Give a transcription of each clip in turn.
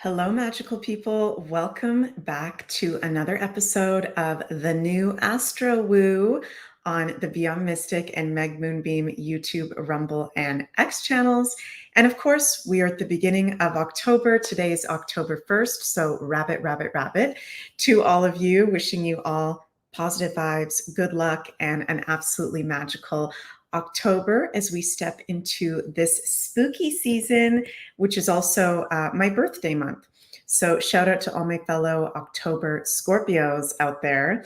Hello, magical people. Welcome back to another episode of the new Astro Woo on the Beyond Mystic and Meg Moonbeam YouTube, Rumble, and X channels. And of course, we are at the beginning of October. Today is October 1st. So rabbit, rabbit, rabbit to all of you, wishing you all positive vibes, good luck, and an absolutely magical October as we step into this spooky season, which is also my birthday month. So shout out to all my fellow October Scorpios out there.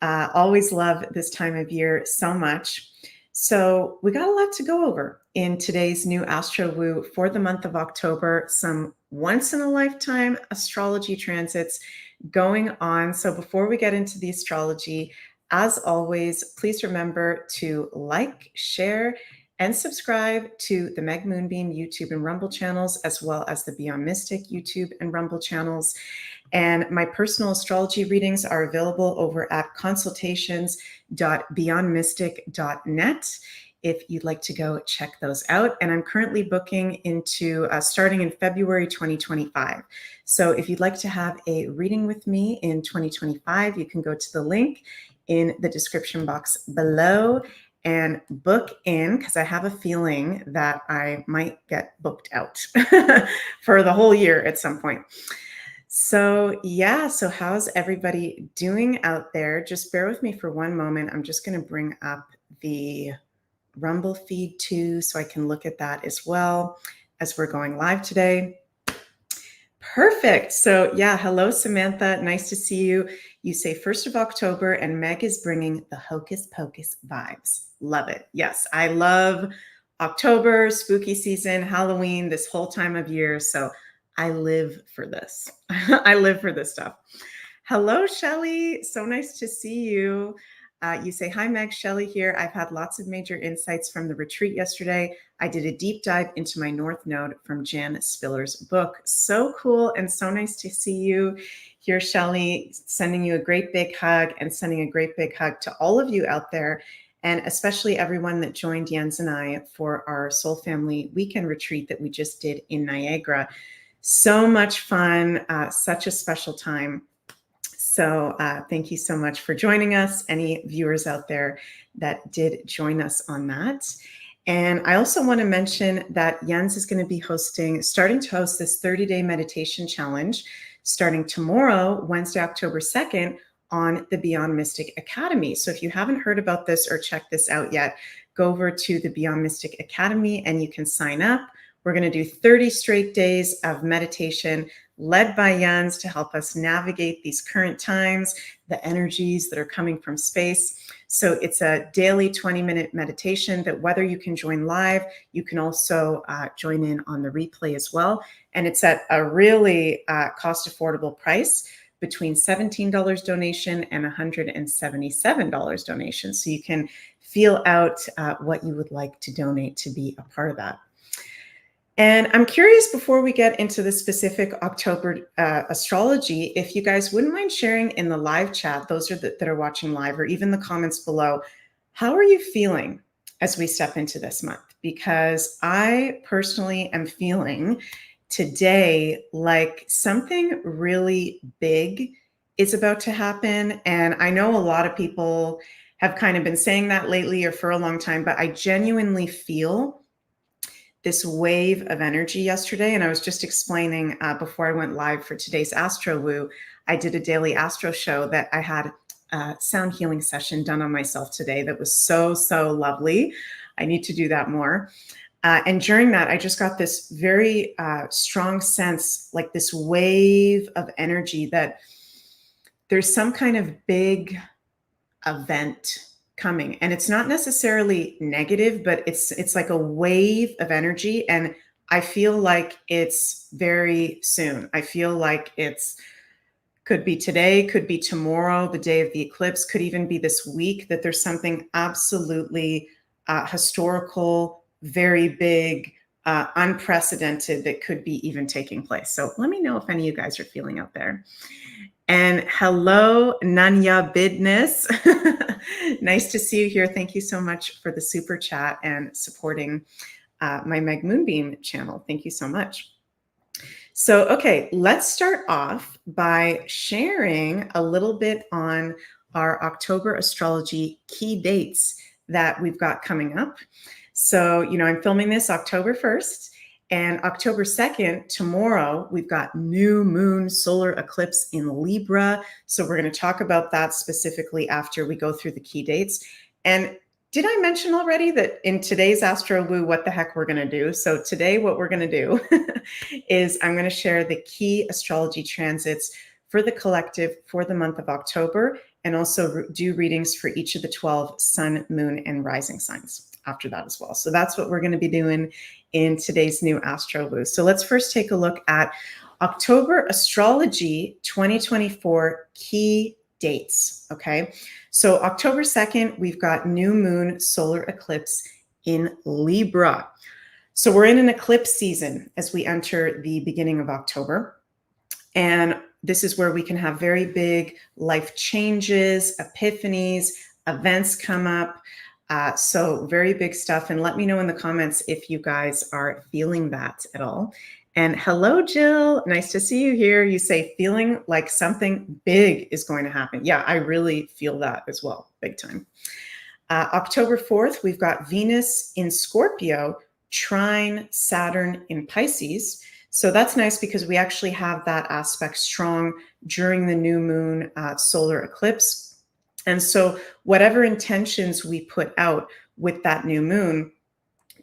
Always love this time of year so much. So we got a lot to go over in today's new Astro Woo for the month of October. Some once in a lifetime astrology transits going on. So before we get into the astrology, as always, please remember to like, share, and subscribe to the Meg Moonbeam YouTube and Rumble channels, as well as the Beyond Mystic YouTube and Rumble channels. And my personal astrology readings are available over at consultations.beyondmystic.net if you'd like to go check those out. And I'm currently booking into starting in February 2025. So if you'd like to have a reading with me in 2025, you can go to the link in the description box below and book in, because I have a feeling that I might get booked out for the whole year at some point. So yeah, so how's everybody doing out there? Just bear with me for one moment. I'm just going to bring up the Rumble feed too, so I can look at that as well as we're going live today. Perfect. So yeah, hello, Samantha. Nice to see you. You say 1st of October and Meg is bringing the hocus pocus vibes. Love it. Yes, I love October, spooky season, Halloween, this whole time of year. So I live for this. I live for this stuff. Hello, Shelly. So nice to see you. You say, hi, Meg, Shelly here. I've had lots of major insights from the retreat yesterday. I did a deep dive into my North Node from Jan Spiller's book. So cool and so nice to see you here, Shelly. Sending you a great big hug and sending a great big hug to all of you out there, and especially everyone that joined Jens and I for our Soul Family weekend retreat that we just did in Niagara. So much fun, such a special time. So thank you so much for joining us, any viewers out there that did join us on that. And I also want to mention that Jens is going to be starting to host this 30-day meditation challenge starting tomorrow, Wednesday, October 2nd, on the Beyond Mystic Academy. So if you haven't heard about this or checked this out yet, go over to the Beyond Mystic Academy and you can sign up. We're going to do 30 straight days of meditation led by Jens to help us navigate these current times, the energies that are coming from space. So it's a daily 20-minute meditation that whether you can join live, you can also join in on the replay as well. And it's at a really cost-affordable price, between $17 donation and $177 donation. So you can feel out what you would like to donate to be a part of that. And I'm curious, before we get into the specific October astrology, if you guys wouldn't mind sharing in the live chat, those are that are watching live, or even the comments below, how are you feeling as we step into this month? Because I personally am feeling today like something really big is about to happen. And I know a lot of people have kind of been saying that lately or for a long time, but I genuinely feel this wave of energy yesterday. And I was just explaining before I went live for today's Astro Woo, I did a daily Astro show that I had a sound healing session done on myself today that was so, so lovely. I need to do that more. And during that, I just got this very strong sense, like this wave of energy, that there's some kind of big event coming. And it's not necessarily negative, but it's like a wave of energy. And I feel like it's very soon. I feel like could be today, could be tomorrow, the day of the eclipse, could even be this week, that there's something absolutely historical, very big, unprecedented that could be even taking place. So let me know if any of you guys are feeling out there. And hello, Nanya Bidness. Nice to see you here. Thank you so much for the super chat and supporting my Meg Moonbeam channel. Thank you so much. So, okay, let's start off by sharing a little bit on our October astrology key dates that we've got coming up. So, I'm filming this October 1st, and October 2nd, tomorrow, we've got new moon solar eclipse in Libra. So, we're going to talk about that specifically after we go through the key dates. And did I mention already that in today's Astro Woo, what the heck we're going to do? So, today, what we're going to do is I'm going to share the key astrology transits for the collective for the month of October, and also do readings for each of the 12 sun, moon, and rising signs after that as well. So that's what we're going to be doing in today's new Astro Woo. So let's first take a look at October astrology 2024 key dates. Okay. So October 2nd, we've got new moon solar eclipse in Libra. So we're in an eclipse season as we enter the beginning of October. And this is where we can have very big life changes, epiphanies, events come up. So very big stuff. And let me know in the comments if you guys are feeling that at all. And hello, Jill. Nice to see you here. You say feeling like something big is going to happen. Yeah, I really feel that as well. Big time. October 4th, we've got Venus in Scorpio, trine Saturn in Pisces. So that's nice because we actually have that aspect strong during the new moon solar eclipse. And so whatever intentions we put out with that new moon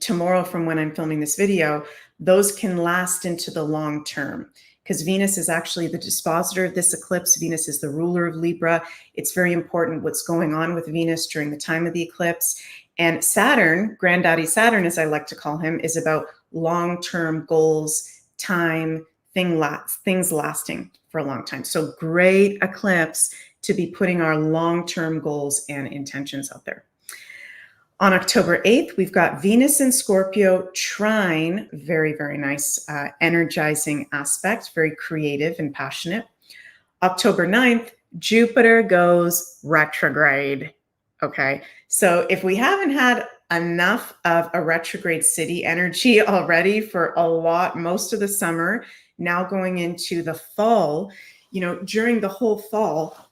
tomorrow from when I'm filming this video, those can last into the long term, because Venus is actually the dispositor of this eclipse. Venus is the ruler of Libra. It's very important what's going on with Venus during the time of the eclipse. And Saturn, Granddaddy Saturn, as I like to call him, is about long-term goals, time, things lasting for a long time. So great eclipse to be putting our long-term goals and intentions out there. On October 8th, we've got Venus in Scorpio, trine, very, very nice, energizing aspect, very creative and passionate. October 9th, Jupiter goes retrograde. Okay, so if we haven't had enough of a retrograde city energy already for most of the summer, now going into the fall, during the whole fall,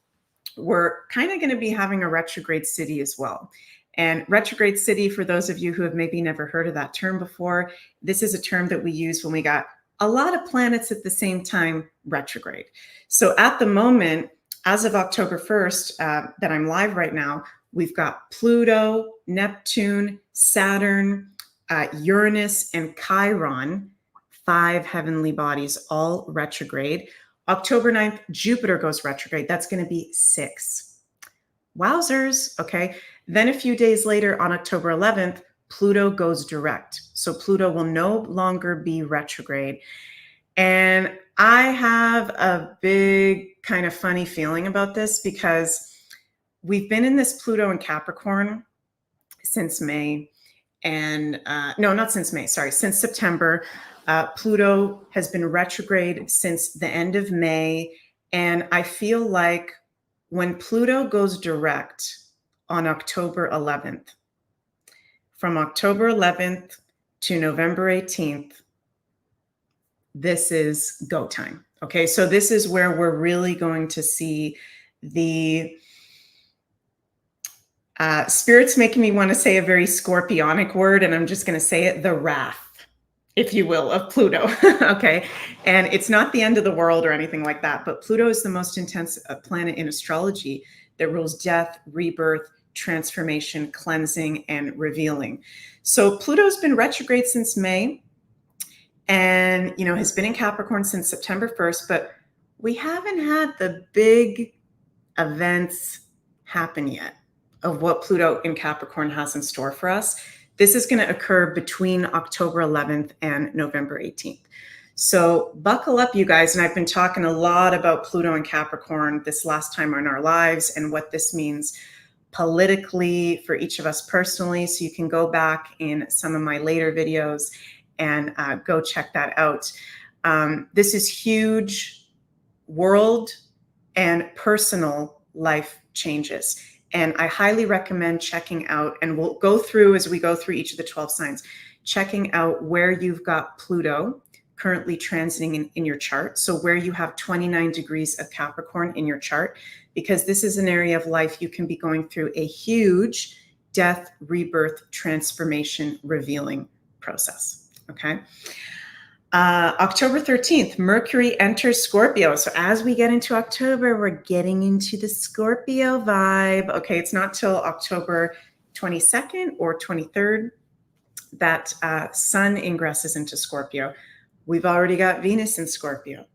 we're kind of going to be having a retrograde city as well. And retrograde city, for those of you who have maybe never heard of that term before, this is a term that we use when we got a lot of planets at the same time retrograde. So at the moment, as of October 1st, that I'm live right now, we've got Pluto, Neptune, Saturn, Uranus, and Chiron, 5 heavenly bodies, all retrograde. October 9th, Jupiter goes retrograde. That's going to be 6. Wowzers. Okay. Then a few days later on October 11th, Pluto goes direct. So Pluto will no longer be retrograde. And I have a big kind of funny feeling about this because we've been in this Pluto and Capricorn since May. And no, not since May, sorry, since September. Pluto has been retrograde since the end of May. And I feel like when Pluto goes direct on October 11th, from October 11th to November 18th, this is go time. Okay, so this is where we're really going to see the Spirit's making me want to say a very scorpionic word, and I'm just going to say it, the wrath, if you will, of Pluto. Okay, and it's not the end of the world or anything like that, but Pluto is the most intense planet in astrology that rules death, rebirth, transformation, cleansing, and revealing. So Pluto's been retrograde since May and, has been in Capricorn since September 1st, but we haven't had the big events happen yet of what Pluto in Capricorn has in store for us. This is going to occur between October 11th and November 18th. So buckle up, you guys. And I've been talking a lot about Pluto and Capricorn this last time on our lives and what this means politically for each of us personally. So you can go back in some of my later videos and go check that out. This is huge world and personal life changes. And I highly recommend checking out, and we'll go through as we go through each of the 12 signs, checking out where you've got Pluto currently transiting in your chart. So where you have 29 degrees of Capricorn in your chart, because this is an area of life you can be going through a huge death, rebirth, transformation, revealing process. Okay. October 13th, Mercury enters Scorpio. So as we get into October, we're getting into the Scorpio vibe. Okay, it's not till October 22nd or 23rd that Sun ingresses into Scorpio. We've already got Venus in Scorpio.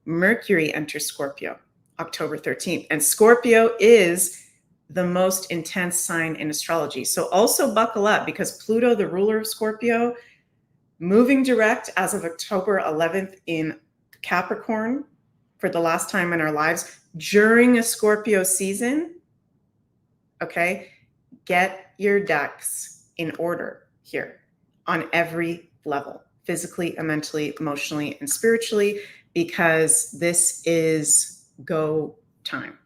Mercury enters Scorpio October 13th. And Scorpio is the most intense sign in astrology. So also buckle up, because Pluto, the ruler of Scorpio, moving direct as of October 11th in Capricorn for the last time in our lives during a Scorpio season. Okay, get your ducks in order here on every level, physically and mentally, emotionally and spiritually, because this is go time.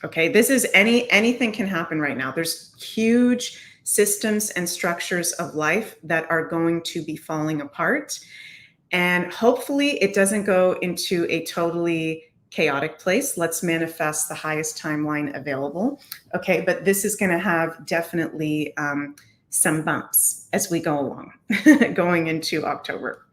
Okay, this is anything can happen right now. There's huge systems and structures of life that are going to be falling apart. And hopefully it doesn't go into a totally chaotic place. Let's manifest the highest timeline available. Okay, but this is going to have definitely some bumps as we go along, going into October.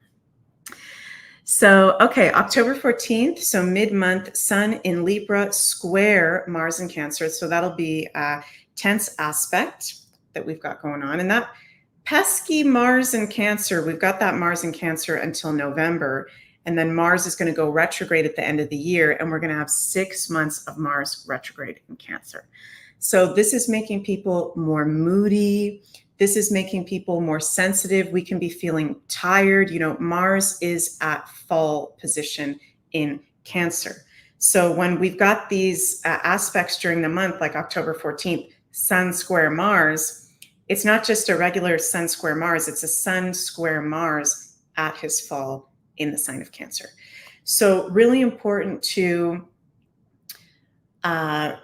So, okay, October 14th, so mid-month, Sun in Libra, square Mars in Cancer. So that'll be a tense aspect that we've got going on. And that pesky Mars in Cancer, we've got that Mars in Cancer until November. And then Mars is going to go retrograde at the end of the year. And we're going to have 6 months of Mars retrograde in Cancer. So this is making people more moody. This is making people more sensitive. We can be feeling tired. You know, Mars is at fall position in Cancer. So when we've got these aspects during the month, like October 14th, Sun square Mars, it's not just a regular Sun square Mars, it's a Sun square Mars at his fall in the sign of Cancer. So really important to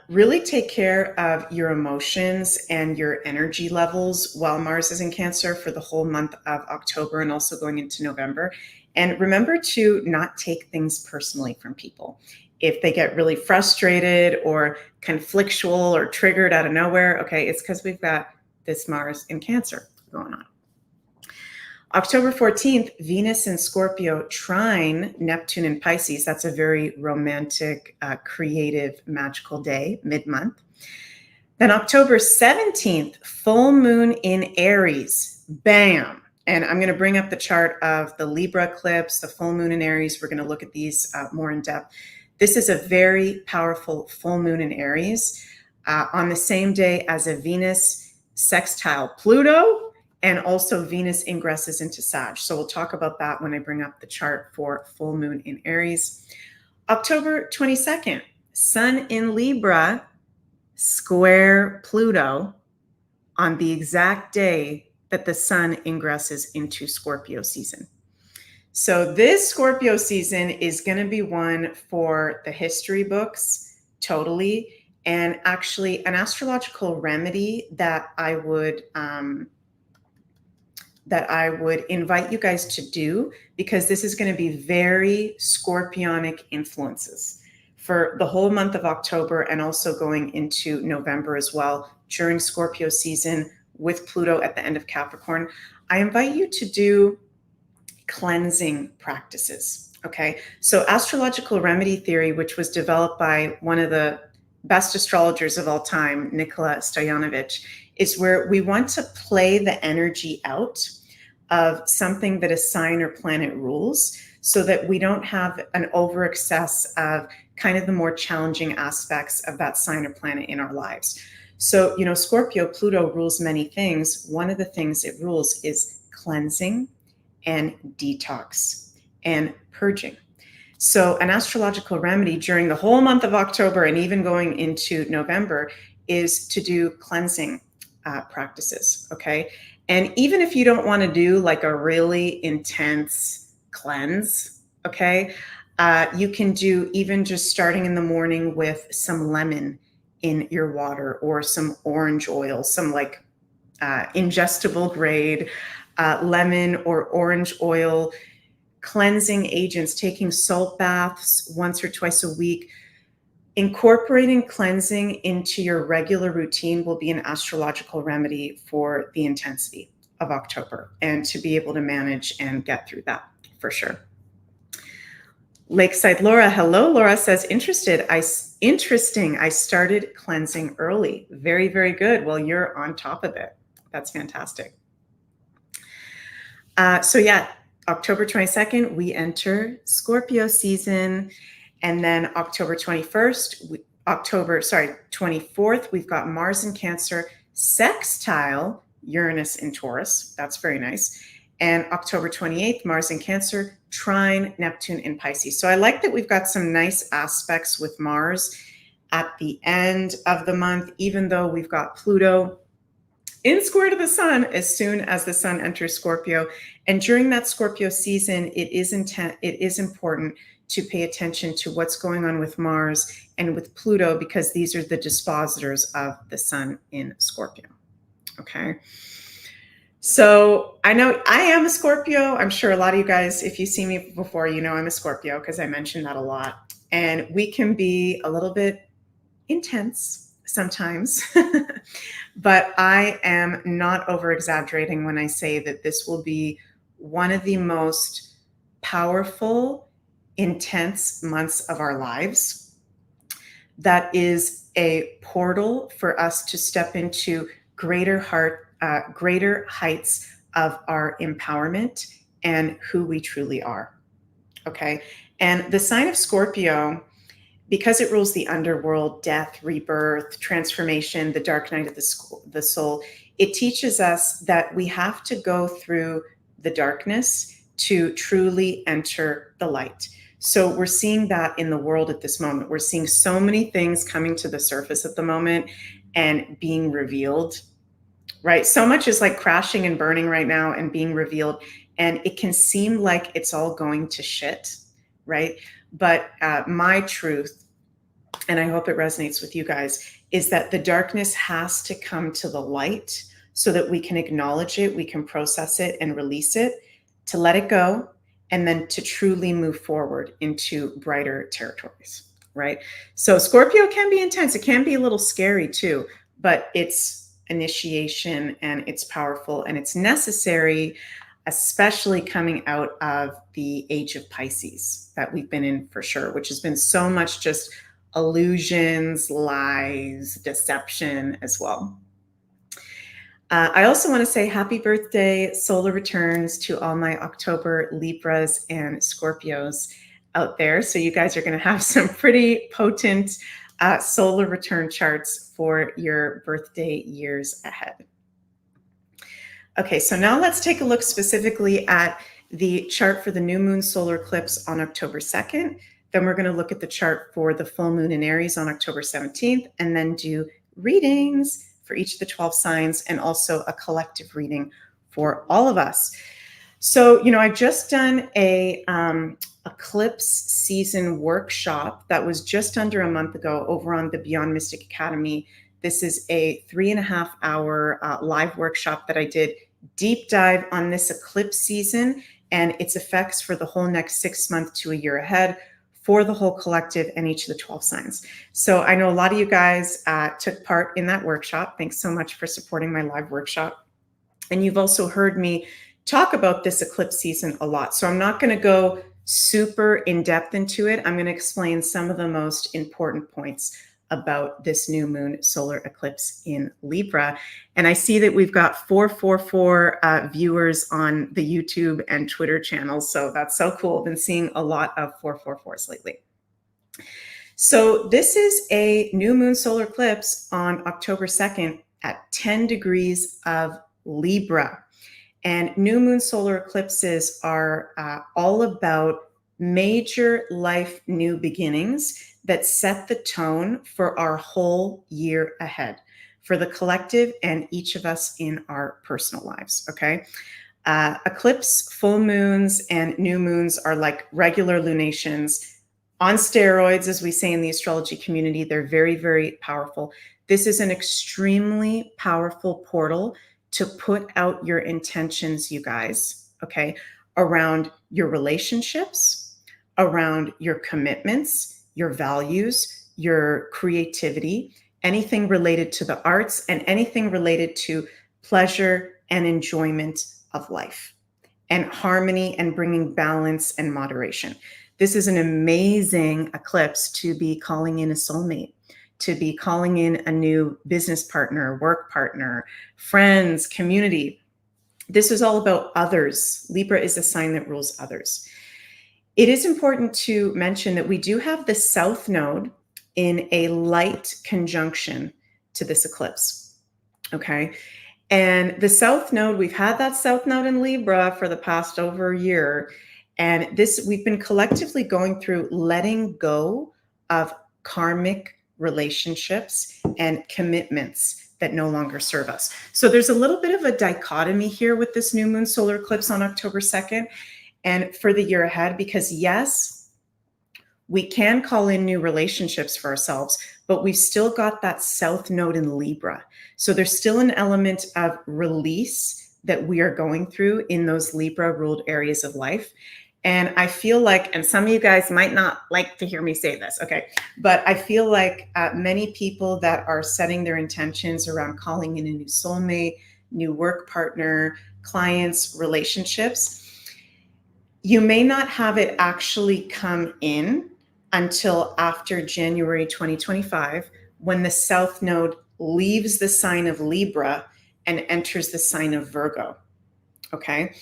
really take care of your emotions and your energy levels while Mars is in Cancer for the whole month of October and also going into November. And remember to not take things personally from people. If they get really frustrated or conflictual or triggered out of nowhere, okay, it's because we've got this Mars in Cancer going on. October 14th, Venus in Scorpio trine Neptune in Pisces. That's a very romantic, creative, magical day, mid-month. Then October 17th, full moon in Aries. Bam. And I'm going to bring up the chart of the Libra eclipse, the full moon in Aries. We're going to look at these more in depth. This is a very powerful full moon in Aries on the same day as a Venus sextile Pluto, and also Venus ingresses into Sag. So we'll talk about that when I bring up the chart for full moon in Aries. October 22nd, Sun in Libra, square Pluto on the exact day that the Sun ingresses into Scorpio season. So this Scorpio season is going to be one for the history books, totally. And actually an astrological remedy that I would invite you guys to do, because this is going to be very scorpionic influences for the whole month of October and also going into November as well during Scorpio season with Pluto at the end of Capricorn. I invite you to do cleansing practices. Okay. So astrological remedy theory, which was developed by one of the best astrologers of all time, Nikola Stoyanovich, is where we want to play the energy out of something that a sign or planet rules so that we don't have an over excess of kind of the more challenging aspects of that sign or planet in our lives. So, you know, Scorpio, Pluto rules many things. One of the things it rules is cleansing and detox and purging. So an astrological remedy during the whole month of October and even going into November is to do cleansing practices, okay? And even if you don't want to do like a really intense cleanse, okay, you can do even just starting in the morning with some lemon in your water or some orange oil, some like ingestible grade lemon or orange oil cleansing agents, taking salt baths once or twice a week. Incorporating cleansing into your regular routine will be an astrological remedy for the intensity of October and to be able to manage and get through that for sure. Lakeside Laura, hello. Laura says, interesting. I started cleansing early. Very, very good. Well, you're on top of it. That's fantastic. So yeah, October 22nd, we enter Scorpio season. And then October 24th, we've got Mars in Cancer, sextile Uranus in Taurus. That's very nice. And October 28th, Mars in Cancer, trine Neptune in Pisces. So I like that we've got some nice aspects with Mars at the end of the month, even though we've got Pluto in square to the sun as soon as the sun enters Scorpio. And during that Scorpio season, it is important to pay attention to what's going on with Mars and with Pluto, because these are the dispositors of the sun in Scorpio. Okay. So I know I am a Scorpio. I'm sure a lot of you guys, if you see me before, you know I'm a Scorpio because I mention that a lot. And we can be a little bit intense sometimes, but I am not over exaggerating when I say that this will be one of the most powerful, intense months of our lives. That is a portal for us to step into greater heights of our empowerment and who we truly are. Okay. And the sign of Scorpio, because it rules the underworld, death, rebirth, transformation, the dark night of the soul, it teaches us that we have to go through the darkness to truly enter the light. So we're seeing that in the world at this moment. We're seeing so many things coming to the surface at the moment and being revealed, right? So much is like crashing and burning right now and being revealed. And it can seem like it's all going to shit, right? But my truth, and I hope it resonates with you guys, is that the darkness has to come to the light so that we can acknowledge it, we can process it and release it, to let it go, and then to truly move forward into brighter territories, right? So Scorpio can be intense. It can be a little scary too, but it's initiation and it's powerful and it's necessary, especially coming out of the age of Pisces that we've been in for sure, which has been so much just illusions, lies, deception as well. I also want to say happy birthday, solar returns to all my October Libras and Scorpios out there. So you guys are going to have some pretty potent solar return charts for your birthday years ahead. Okay, so now let's take a look specifically at the chart for the new moon solar eclipse on October 2nd. Then we're going to look at the chart for the full moon in Aries on October 17th, and then do readings for each of the 12 signs and also a collective reading for all of us. So, you know, I've just done a eclipse season workshop that was just under a month ago over on the Beyond Mystic Academy. This is a 3.5 hour live workshop that I did, deep dive on this eclipse season and its effects for the whole next 6 months to a year ahead for the whole collective and each of the 12 signs. So I know a lot of you guys took part in that workshop. Thanks so much for supporting my live workshop. And you've also heard me talk about this eclipse season a lot. So I'm not going to go super in depth into it. I'm going to explain some of the most important points about this new moon solar eclipse in Libra. And I see that we've got 444 viewers on the YouTube and Twitter channels. So that's so cool. I've been seeing a lot of 444s lately. So this is a new moon solar eclipse on October 2nd at 10 degrees of Libra. And new moon solar eclipses are all about major life new beginnings that set the tone for our whole year ahead, for the collective and each of us in our personal lives, okay? Eclipse, full moons, and new moons are like regular lunations on steroids, as we say in the astrology community. They're very, very powerful. This is an extremely powerful portal to put out your intentions, you guys, okay? around your relationships, around your commitments, your values, your creativity, anything related to the arts, and anything related to pleasure and enjoyment of life, and harmony and bringing balance and moderation. This is an amazing eclipse to be calling in a soulmate, to be calling in a new business partner, work partner, friends, community. This is all about others. Libra is a sign that rules others. It is important to mention that we do have the South Node in a light conjunction to this eclipse, okay? And the South Node, we've had that South Node in Libra for the past over a year. And we've been collectively going through letting go of karmic relationships and commitments that no longer serve us. So there's a little bit of a dichotomy here with this new moon solar eclipse on October 2nd and for the year ahead, because yes, we can call in new relationships for ourselves, but we've still got that South Node in Libra. So there's still an element of release that we are going through in those Libra ruled areas of life. And I feel like, and some of you guys might not like to hear me say this, okay, but I feel like many people that are setting their intentions around calling in a new soulmate, new work partner, clients, relationships, you may not have it actually come in until after January 2025, when the South Node leaves the sign of Libra and enters the sign of Virgo, okay?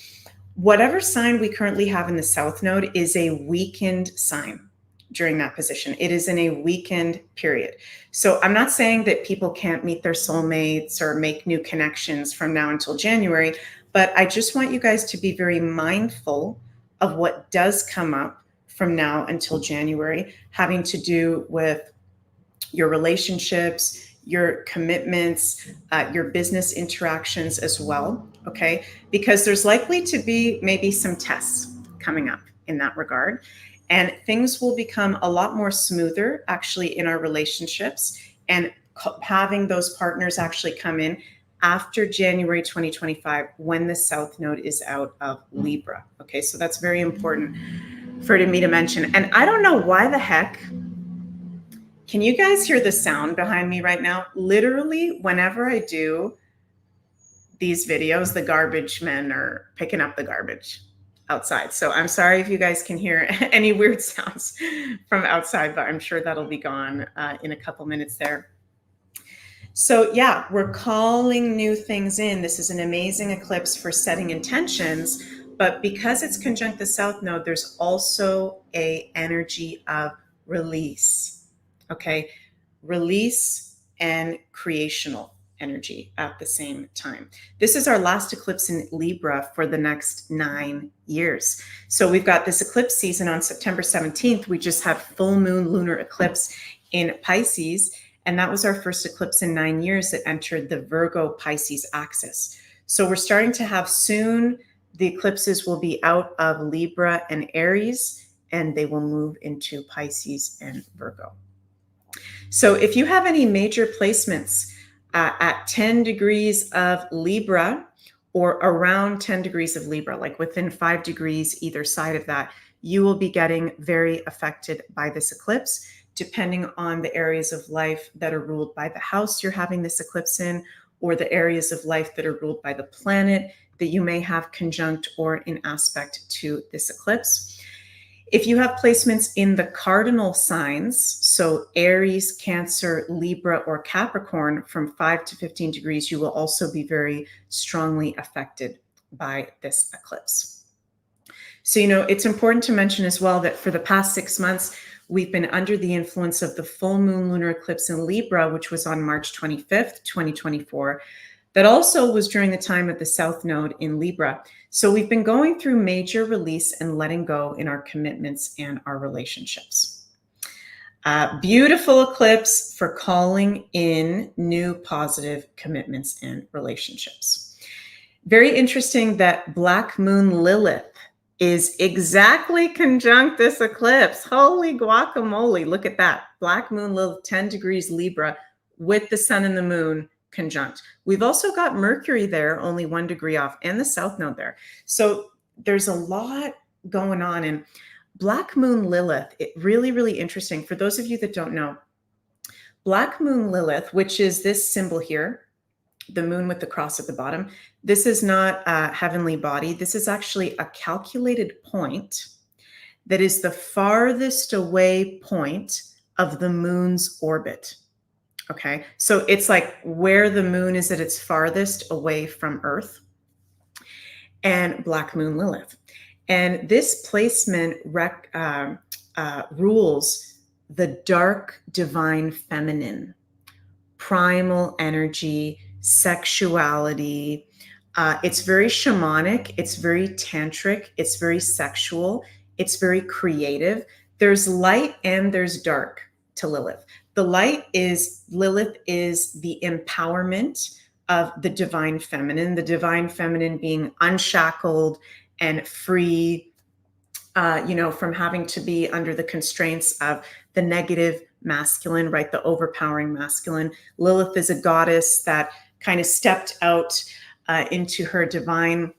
Whatever sign we currently have in the South Node is a weakened sign during that position. It is in a weakened period. So I'm not saying that people can't meet their soulmates or make new connections from now until January, but I just want you guys to be very mindful of what does come up from now until January, having to do with your relationships, your commitments, your business interactions as well, okay? Because there's likely to be maybe some tests coming up in that regard. And things will become a lot more smoother actually in our relationships, and having those partners actually come in after January 2025 when the South Node is out of Libra, okay? So that's very important for me to mention. And I don't know why the heck, can you guys hear the sound behind me right now? Literally, whenever I do these videos, the garbage men are picking up the garbage outside. So I'm sorry if you guys can hear any weird sounds from outside, but I'm sure that'll be gone in a couple minutes there. So yeah, we're calling new things in. This is an amazing eclipse for setting intentions, but because it's conjunct the South Node, there's also a energy of release, okay? Release and creational energy at the same time. This is our last eclipse in Libra for the next 9 years. So we've got this eclipse season on September 17th. We just had full moon lunar eclipse in Pisces, and that was our first eclipse in 9 years that entered the Virgo Pisces axis. So we're starting to have soon, the eclipses will be out of Libra and Aries, and they will move into Pisces and Virgo. So if you have any major placements at 10 degrees of Libra or around 10 degrees of Libra, like within 5 degrees either side of that, you will be getting very affected by this eclipse, depending on the areas of life that are ruled by the house you're having this eclipse in, or the areas of life that are ruled by the planet that you may have conjunct or in aspect to this eclipse. If you have placements in the cardinal signs, so Aries, Cancer, Libra, or Capricorn from 5 to 15 degrees, you will also be very strongly affected by this eclipse. So, it's important to mention as well that for the past 6 months, we've been under the influence of the full moon lunar eclipse in Libra, which was on March 25th, 2024. That also was during the time of the South Node in Libra. So we've been going through major release and letting go in our commitments and our relationships. Beautiful eclipse for calling in new positive commitments and relationships. Very interesting that Black Moon Lilith is exactly conjunct this eclipse. Holy guacamole, look at that. Black Moon Lilith, 10 degrees Libra with the sun and the moon conjunct. We've also got Mercury there, only 1 degree off, and the South Node there. So there's a lot going on. And Black Moon Lilith, it really, really interesting. For those of you that don't know, Black Moon Lilith, which is this symbol here, the moon with the cross at the bottom, this is not a heavenly body. This is actually a calculated point that is the farthest away point of the moon's orbit. Okay, so it's like where the moon is at its farthest away from Earth, and Black Moon Lilith. And this placement rules the dark divine feminine, primal energy, sexuality. It's very shamanic, it's very tantric, it's very sexual, it's very creative. There's light and there's dark to Lilith. The light is, Lilith is the empowerment of the divine feminine being unshackled and free, from having to be under the constraints of the negative masculine, right? The overpowering masculine. Lilith is a goddess that kind of stepped out into her divine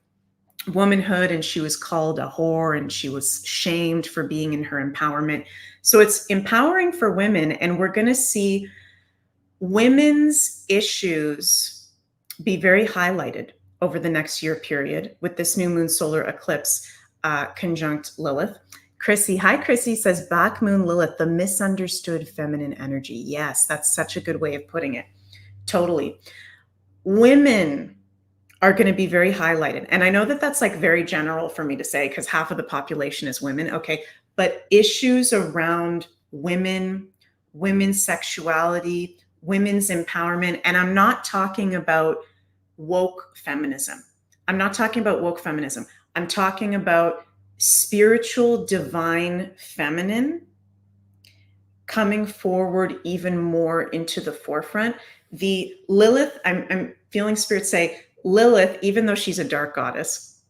womanhood, and she was called a whore, and she was shamed for being in her empowerment. So it's empowering for women, and we're going to see women's issues be very highlighted over the next year period with this new moon solar eclipse conjunct Lilith. Chrissy, hi Chrissy, says Black Moon Lilith, the misunderstood feminine energy. Yes, that's such a good way of putting it. Totally. Women are going to be very highlighted. And I know that that's like very general for me to say because half of the population is women. Okay. But issues around women, women's sexuality, women's empowerment. And I'm not talking about woke feminism. I'm talking about spiritual, divine, feminine coming forward even more into the forefront. The Lilith, I'm feeling spirit say, Lilith, even though she's a dark goddess,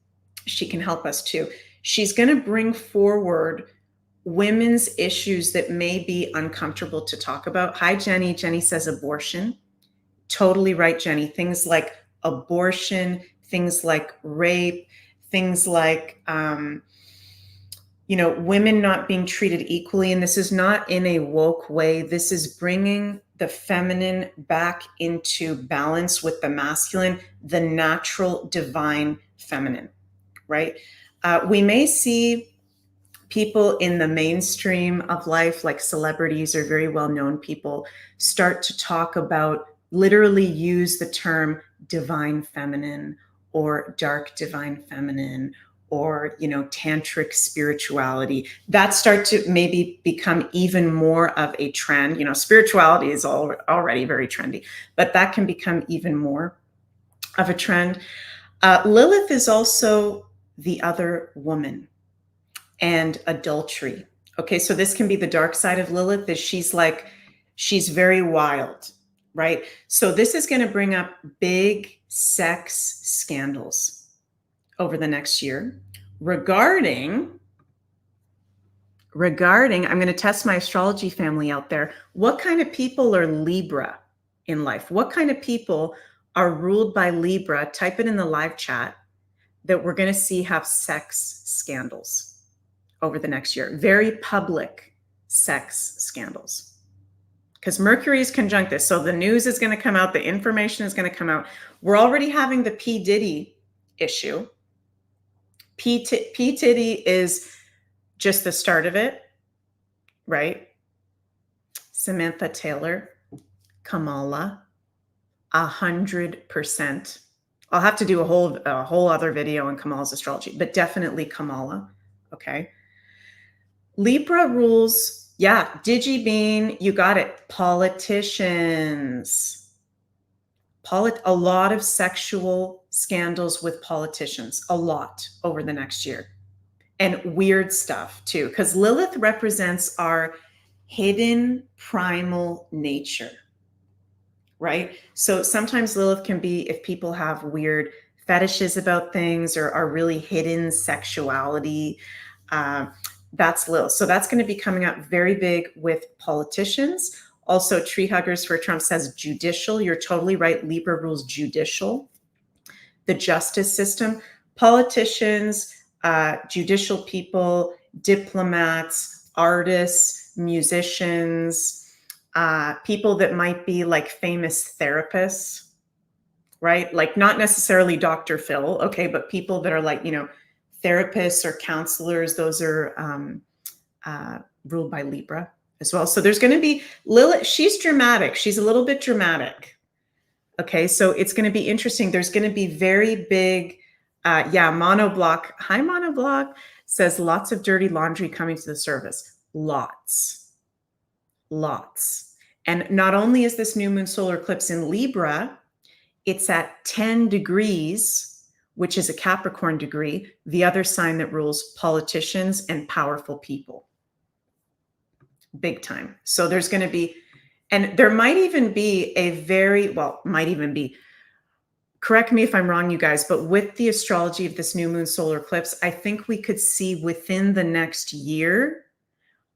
she can help us too. She's going to bring forward women's issues that may be uncomfortable to talk about. Hi, Jenny. Jenny says abortion. Totally right, Jenny. Things like abortion, things like rape, things like, women not being treated equally. And this is not in a woke way. This is bringing the feminine back into balance with the masculine, the natural divine feminine, right? We may see people in the mainstream of life, like celebrities or very well-known people, start to talk about, literally use the term divine feminine or dark divine feminine or, tantric spirituality. That start to maybe become even more of a trend. Spirituality is already very trendy, but that can become even more of a trend. Lilith is also the other woman and adultery. Okay, so this can be the dark side of Lilith, is she's very wild, right? So this is going to bring up big sex scandals over the next year regarding, I'm going to test my astrology family out there. What kind of people are Libra in life? What kind of people are ruled by Libra? Type it in the live chat that we're going to see have sex scandals over the next year. Very public sex scandals. Because Mercury is conjunct this. So the news is going to come out. The information is going to come out. We're already having the P. Diddy issue. P. Diddy is just the start of it, right? Samantha Taylor, Kamala, 100%. I'll have to do a whole other video on Kamala's astrology, but definitely Kamala, okay? Libra rules, yeah, DigiBean, you got it. Politicians. A lot of sexual scandals with politicians, a lot over the next year. And weird stuff too, because Lilith represents our hidden primal nature, right? So sometimes Lilith can be, if people have weird fetishes about things or are really hidden sexuality, that's Lilith. So that's going to be coming up very big with politicians. Also, Tree Huggers for Trump says judicial. You're totally right. Libra rules judicial, the justice system. Politicians, judicial people, diplomats, artists, musicians, people that might be like famous therapists, right? Like not necessarily Dr. Phil, okay, but people that are like, therapists or counselors, those are ruled by Libra as well. So there's going to be Lilith. She's dramatic. She's a little bit dramatic. Okay, so it's going to be interesting. There's going to be very big, monoblock. Hi, monoblock says lots of dirty laundry coming to the surface. Lots. And not only is this new moon solar eclipse in Libra, it's at 10 degrees, which is a Capricorn degree, the other sign that rules politicians and powerful people. Big time. So there's going to be, and there might even be correct me if I'm wrong, you guys, but with the astrology of this new moon solar eclipse, I think we could see within the next year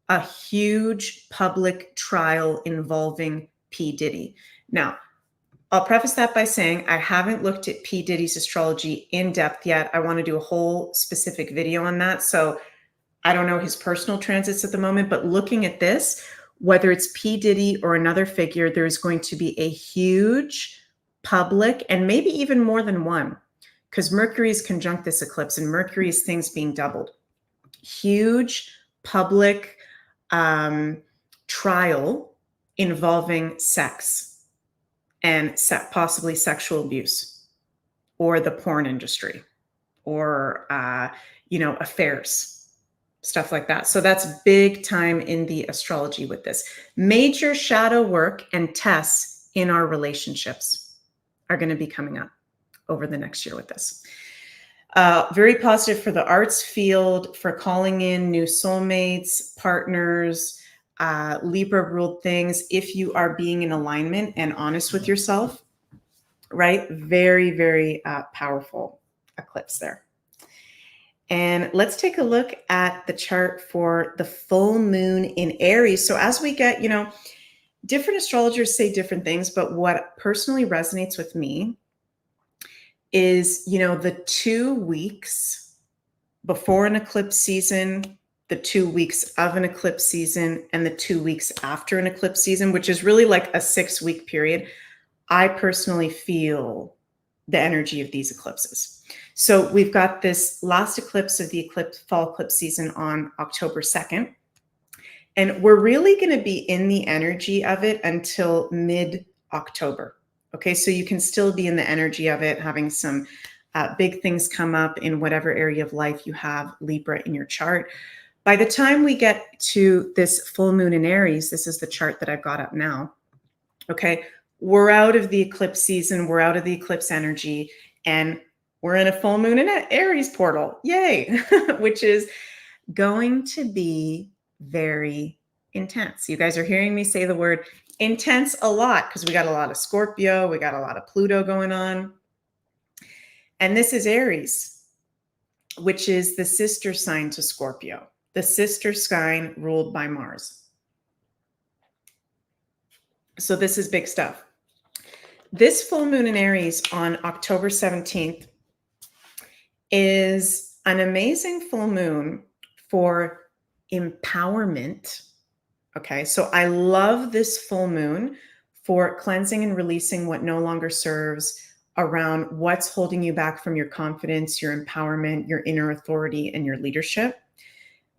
a huge public trial involving P. Diddy. Now, I'll preface that by saying I haven't looked at P. Diddy's astrology in depth yet. I want to do a whole specific video on that. So I don't know his personal transits at the moment, but looking at this, whether it's P. Diddy or another figure, there is going to be a huge public, and maybe even more than one, because Mercury is conjunct this eclipse, and Mercury is things being doubled. Huge public trial involving sex and possibly sexual abuse, or the porn industry, or affairs. Stuff like that. So that's big time in the astrology with this. Major shadow work and tests in our relationships are going to be coming up over the next year with this. Very positive for the arts field, for calling in new soulmates, partners, Libra ruled things. If you are being in alignment and honest with yourself, right? Very, very powerful eclipse there. And let's take a look at the chart for the full moon in Aries. So as we get, different astrologers say different things, but what personally resonates with me is, the 2 weeks before an eclipse season, the 2 weeks of an eclipse season, and the 2 weeks after an eclipse season, which is really like a 6-week period. I personally feel the energy of these eclipses. So we've got this last eclipse of the fall eclipse season on October 2nd. And we're really going to be in the energy of it until mid-October. Okay, so you can still be in the energy of it, having some big things come up in whatever area of life you have Libra in your chart. By the time we get to this full moon in Aries, this is the chart that I've got up now. Okay, we're out of the eclipse season, we're out of the eclipse energy, and we're in a full moon in Aries portal. Yay, which is going to be very intense. You guys are hearing me say the word intense a lot because we got a lot of Scorpio, we got a lot of Pluto going on. And this is Aries, which is the sister sign to Scorpio, the sister sign ruled by Mars. So this is big stuff. This full moon in Aries on October 17th is an amazing full moon for empowerment. Okay, so I love this full moon for cleansing and releasing what no longer serves, around what's holding you back from your confidence, your empowerment, your inner authority, and your leadership.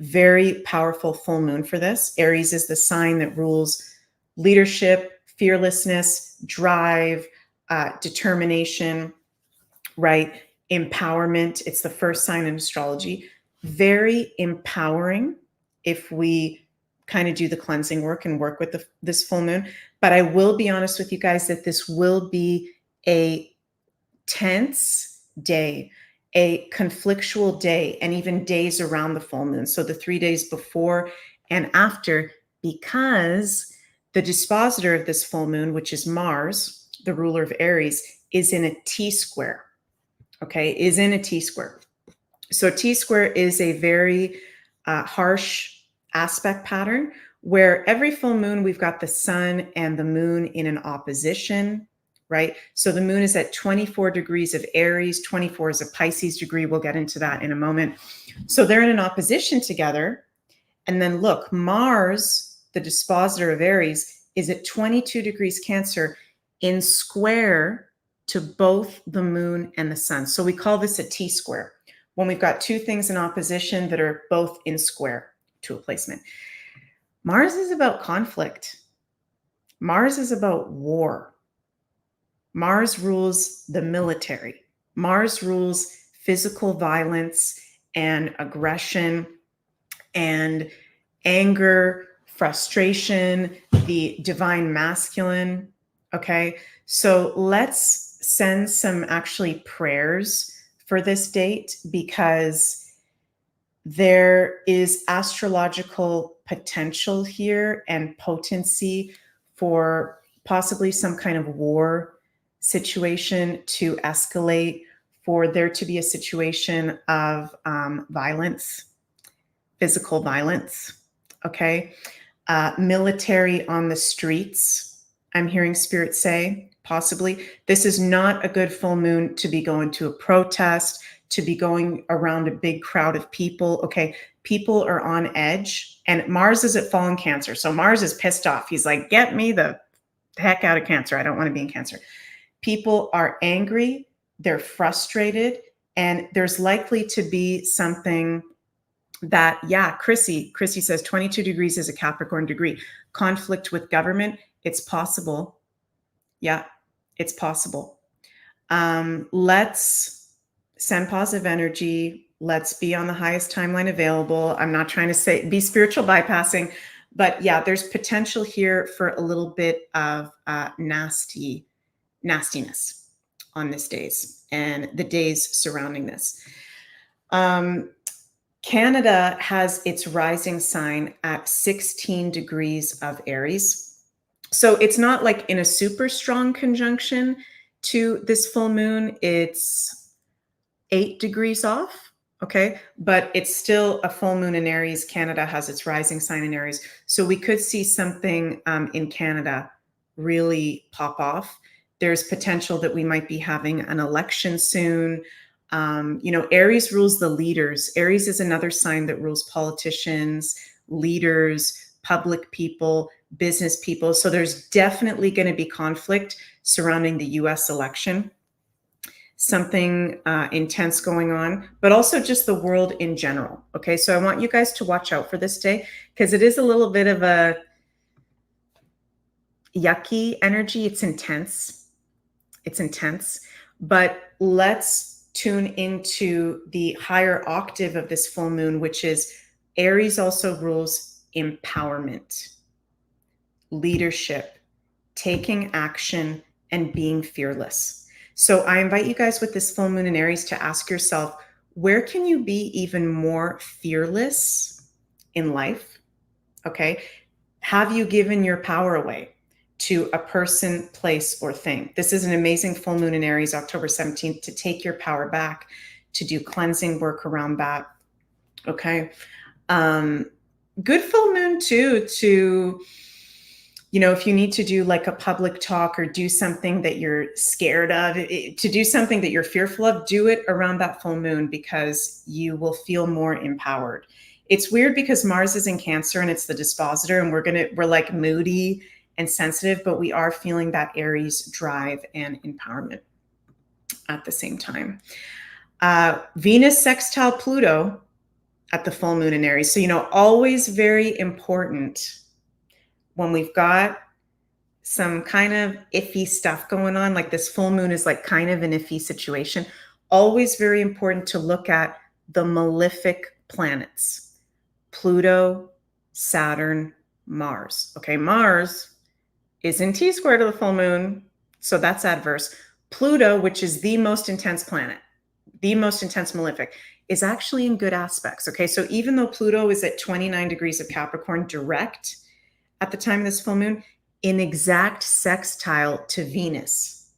Very powerful full moon for this. Aries is the sign that rules leadership, fearlessness, drive, determination, right? Empowerment. It's the first sign in astrology. Very empowering if we kind of do the cleansing work and work with this full moon. But I will be honest with you guys that this will be a tense day, a conflictual day, and even days around the full moon. So the 3 days before and after, because the dispositor of this full moon, which is Mars, the ruler of Aries, is in a T-square. Okay, is in a T-square. So T-square is a very harsh aspect pattern where every full moon we've got the sun and the moon in an opposition, right? So the moon is at 24 degrees of Aries, 24 is a Pisces degree. We'll get into that in a moment. So they're in an opposition together. And then look, Mars, the dispositor of Aries, is at 22 degrees Cancer in square to both the moon and the sun. So we call this a T-square, when we've got two things in opposition that are both in square to a placement. Mars is about conflict. Mars is about war. Mars rules the military. Mars rules physical violence and aggression and anger, frustration, the divine masculine. Okay, so let's send some actually prayers for this date, because there is astrological potential here and potency for possibly some kind of war situation to escalate, for there to be a situation of violence, physical violence, okay? Military on the streets, I'm hearing spirit say, possibly. This is not a good full moon to be going to a protest, to be going around a big crowd of people, okay? People are on edge, and Mars is at fallen Cancer. So Mars is pissed off. He's like, get me the heck out of Cancer. I don't want to be in Cancer. People are angry, they're frustrated, and there's likely to be something that, yeah, Chrissy says 22 degrees is a Capricorn degree. Conflict with government, it's possible. Yeah, it's possible. Let's send positive energy. Let's be on the highest timeline available. I'm not trying to say be spiritual bypassing, but yeah, there's potential here for a little bit of nastiness on this days and the days surrounding this. Canada has its rising sign at 16 degrees of Aries. So it's not like in a super strong conjunction to this full moon. It's 8 degrees off, okay? But it's still a full moon in Aries. Canada has its rising sign in Aries. So we could see something in Canada really pop off. There's potential that we might be having an election soon. Aries rules the leaders. Aries is another sign that rules politicians, leaders, public people, business people. So there's definitely going to be conflict surrounding the US election, something intense going on, but also just the world in general. Okay, so I want you guys to watch out for this day, because it is a little bit of a yucky energy. It's intense. It's intense, but let's tune into the higher octave of this full moon, which is Aries also rules empowerment, leadership, taking action, and being fearless. So I invite you guys with this full moon in Aries to ask yourself, where can you be even more fearless in life? Okay. Have you given your power away to a person, place, or thing? This is an amazing full moon in Aries, October 17th, to take your power back, to do cleansing work around that. Okay. Good full moon too, to, if you need to do like a public talk or do something that you're scared of, to do something that you're fearful of, do it around that full moon, because you will feel more empowered. It's weird because Mars is in Cancer and it's the dispositor, and we're like moody and sensitive, but we are feeling that Aries drive and empowerment at the same time. Venus sextile Pluto at the full moon in Aries. So, always very important when we've got some kind of iffy stuff going on, like this full moon is like kind of an iffy situation. Always very important to look at the malefic planets, Pluto, Saturn, Mars. Okay, Mars is in T-square to the full moon, so that's adverse. Pluto, which is the most intense planet, the most intense malefic, is actually in good aspects. Okay, so even though Pluto is at 29 degrees of Capricorn direct at the time of this full moon, in exact sextile to Venus.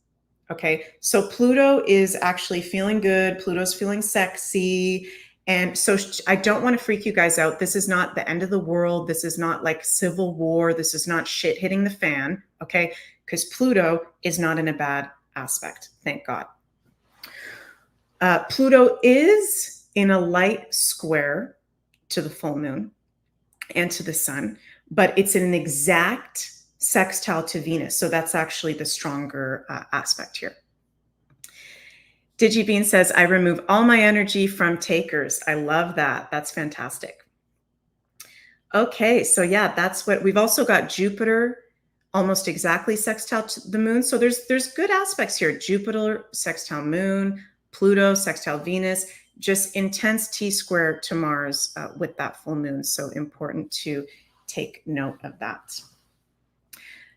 Okay, so Pluto is actually feeling good. Pluto's feeling sexy. And so I don't want to freak you guys out. This is not the end of the world. This is not like civil war. This is not shit hitting the fan. Okay, because Pluto is not in a bad aspect, thank God. Pluto is in a light square to the full moon and to the sun, but it's in an exact sextile to Venus. So that's actually the stronger aspect here. DigiBean says, I remove all my energy from takers. I love that. That's fantastic. Okay, so yeah, that's what we've also got. Jupiter almost exactly sextile to the moon. So there's good aspects here. Jupiter sextile moon, Pluto sextile Venus, just intense T-square to Mars with that full moon. So important to take note of that.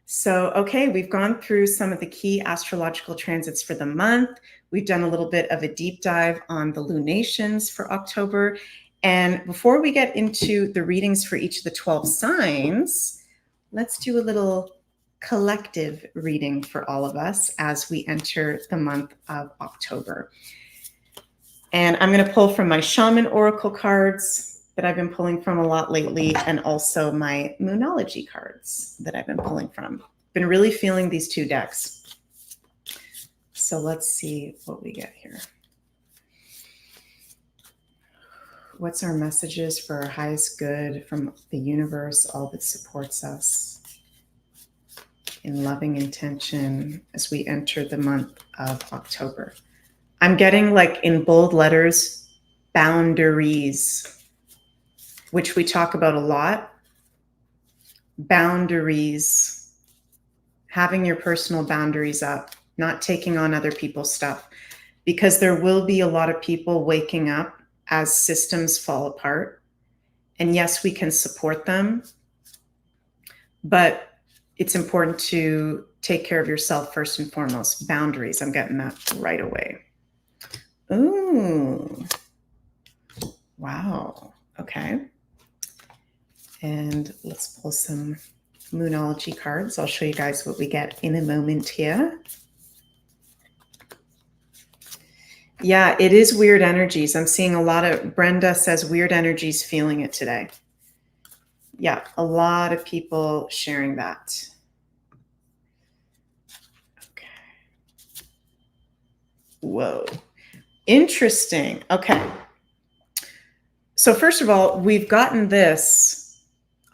So, okay, we've gone through some of the key astrological transits for the month. We've done a little bit of a deep dive on the lunations for October. And before we get into the readings for each of the 12 signs, let's do a little collective reading for all of us as we enter the month of October. And I'm going to pull from my Shaman Oracle cards that I've been pulling from a lot lately, and also my Moonology cards that I've been pulling from. Been really feeling these two decks. So let's see what we get here. What's our messages for our highest good from the universe, all that supports us in loving intention as we enter the month of October? I'm getting, like, in bold letters, boundaries, which we talk about a lot. Boundaries, having your personal boundaries up, not taking on other people's stuff, because there will be a lot of people waking up as systems fall apart. And yes, we can support them, but it's important to take care of yourself first and foremost. Boundaries, I'm getting that right away. Ooh, wow, okay. And let's pull some Moonology cards. I'll show you guys what we get in a moment here. Yeah, it is weird energies. I'm seeing a lot of, Brenda says weird energies, feeling it today. Yeah, a lot of people sharing that. Okay. Whoa. Interesting. Okay. So first of all, we've gotten this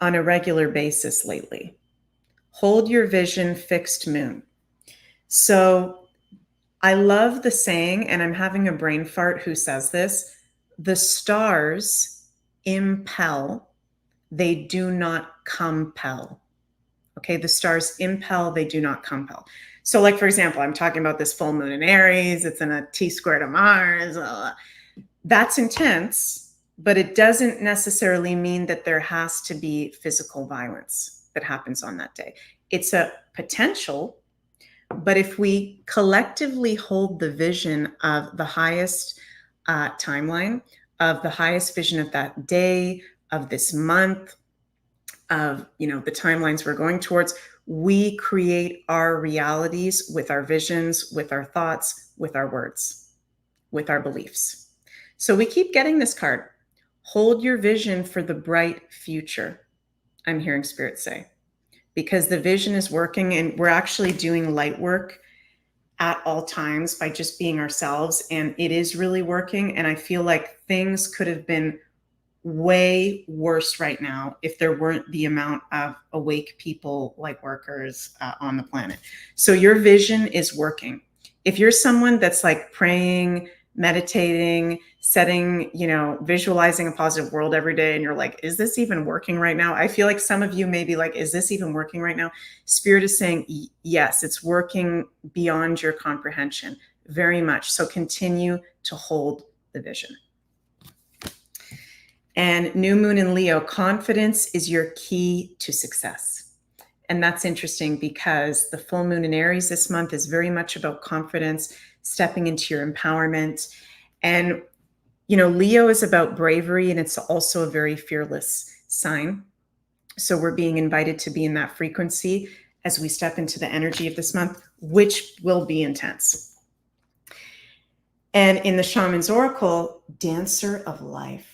on a regular basis lately. Hold your vision, fixed moon. So I love the saying, and I'm having a brain fart who says this: the stars impel, they do not compel. Okay, the stars impel, they do not compel. So, like, for example, I'm talking about this full moon in Aries, it's in a T-square to Mars. That's intense, but it doesn't necessarily mean that there has to be physical violence that happens on that day. It's a potential. But if we collectively hold the vision of the highest timeline, of the highest vision of that day, of this month, of, you know, the timelines we're going towards, we create our realities with our visions, with our thoughts, with our words, with our beliefs. So we keep getting this card. Hold your vision for the bright future, I'm hearing Spirit say, because the vision is working, and we're actually doing light work at all times by just being ourselves. And it is really working. And I feel like things could have been way worse right now if there weren't the amount of awake people, light workers on the planet. So your vision is working. If you're someone that's like praying, meditating, setting, you know, visualizing a positive world every day, and you're like, is this even working right now? I feel like some of you may be like, is this even working right now? Spirit is saying, yes, it's working beyond your comprehension, very much. So continue to hold the vision. And new moon in Leo, confidence is your key to success. And that's interesting because the full moon in Aries this month is very much about confidence, stepping into your empowerment. And, you know, Leo is about bravery, and it's also a very fearless sign. So we're being invited to be in that frequency as we step into the energy of this month, which will be intense. And in the Shaman's Oracle, Dancer of Life.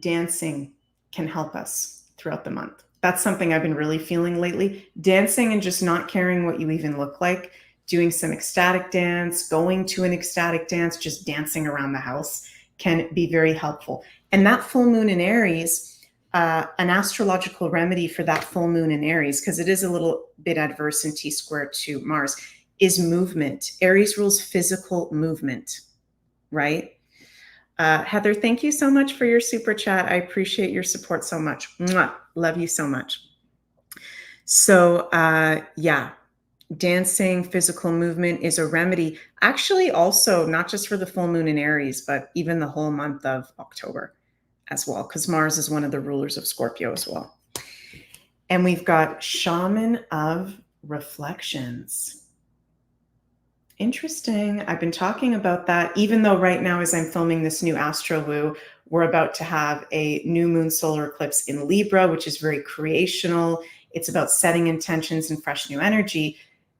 Dancing can help us throughout the month. That's something I've been really feeling lately. Dancing and just not caring what you even look like, doing some ecstatic dance, going to an ecstatic dance, just dancing around the house can be very helpful. And that full moon in Aries, an astrological remedy for that full moon in Aries, because it is a little bit adverse in T-square to Mars, is movement. Aries rules physical movement, right? Heather, thank you so much for your super chat. I appreciate your support so much. Mwah. Love you so much. So yeah, dancing, physical movement is a remedy. Actually, also not just for the full moon in Aries, but even the whole month of October as well, because Mars is one of the rulers of Scorpio as well. And we've got Shaman of Reflections. Interesting. I've been talking about that, even though right now, as I'm filming this new Astro Woo, we're about to have a new moon solar eclipse in Libra, which is very creational. It's about setting intentions and fresh new energy.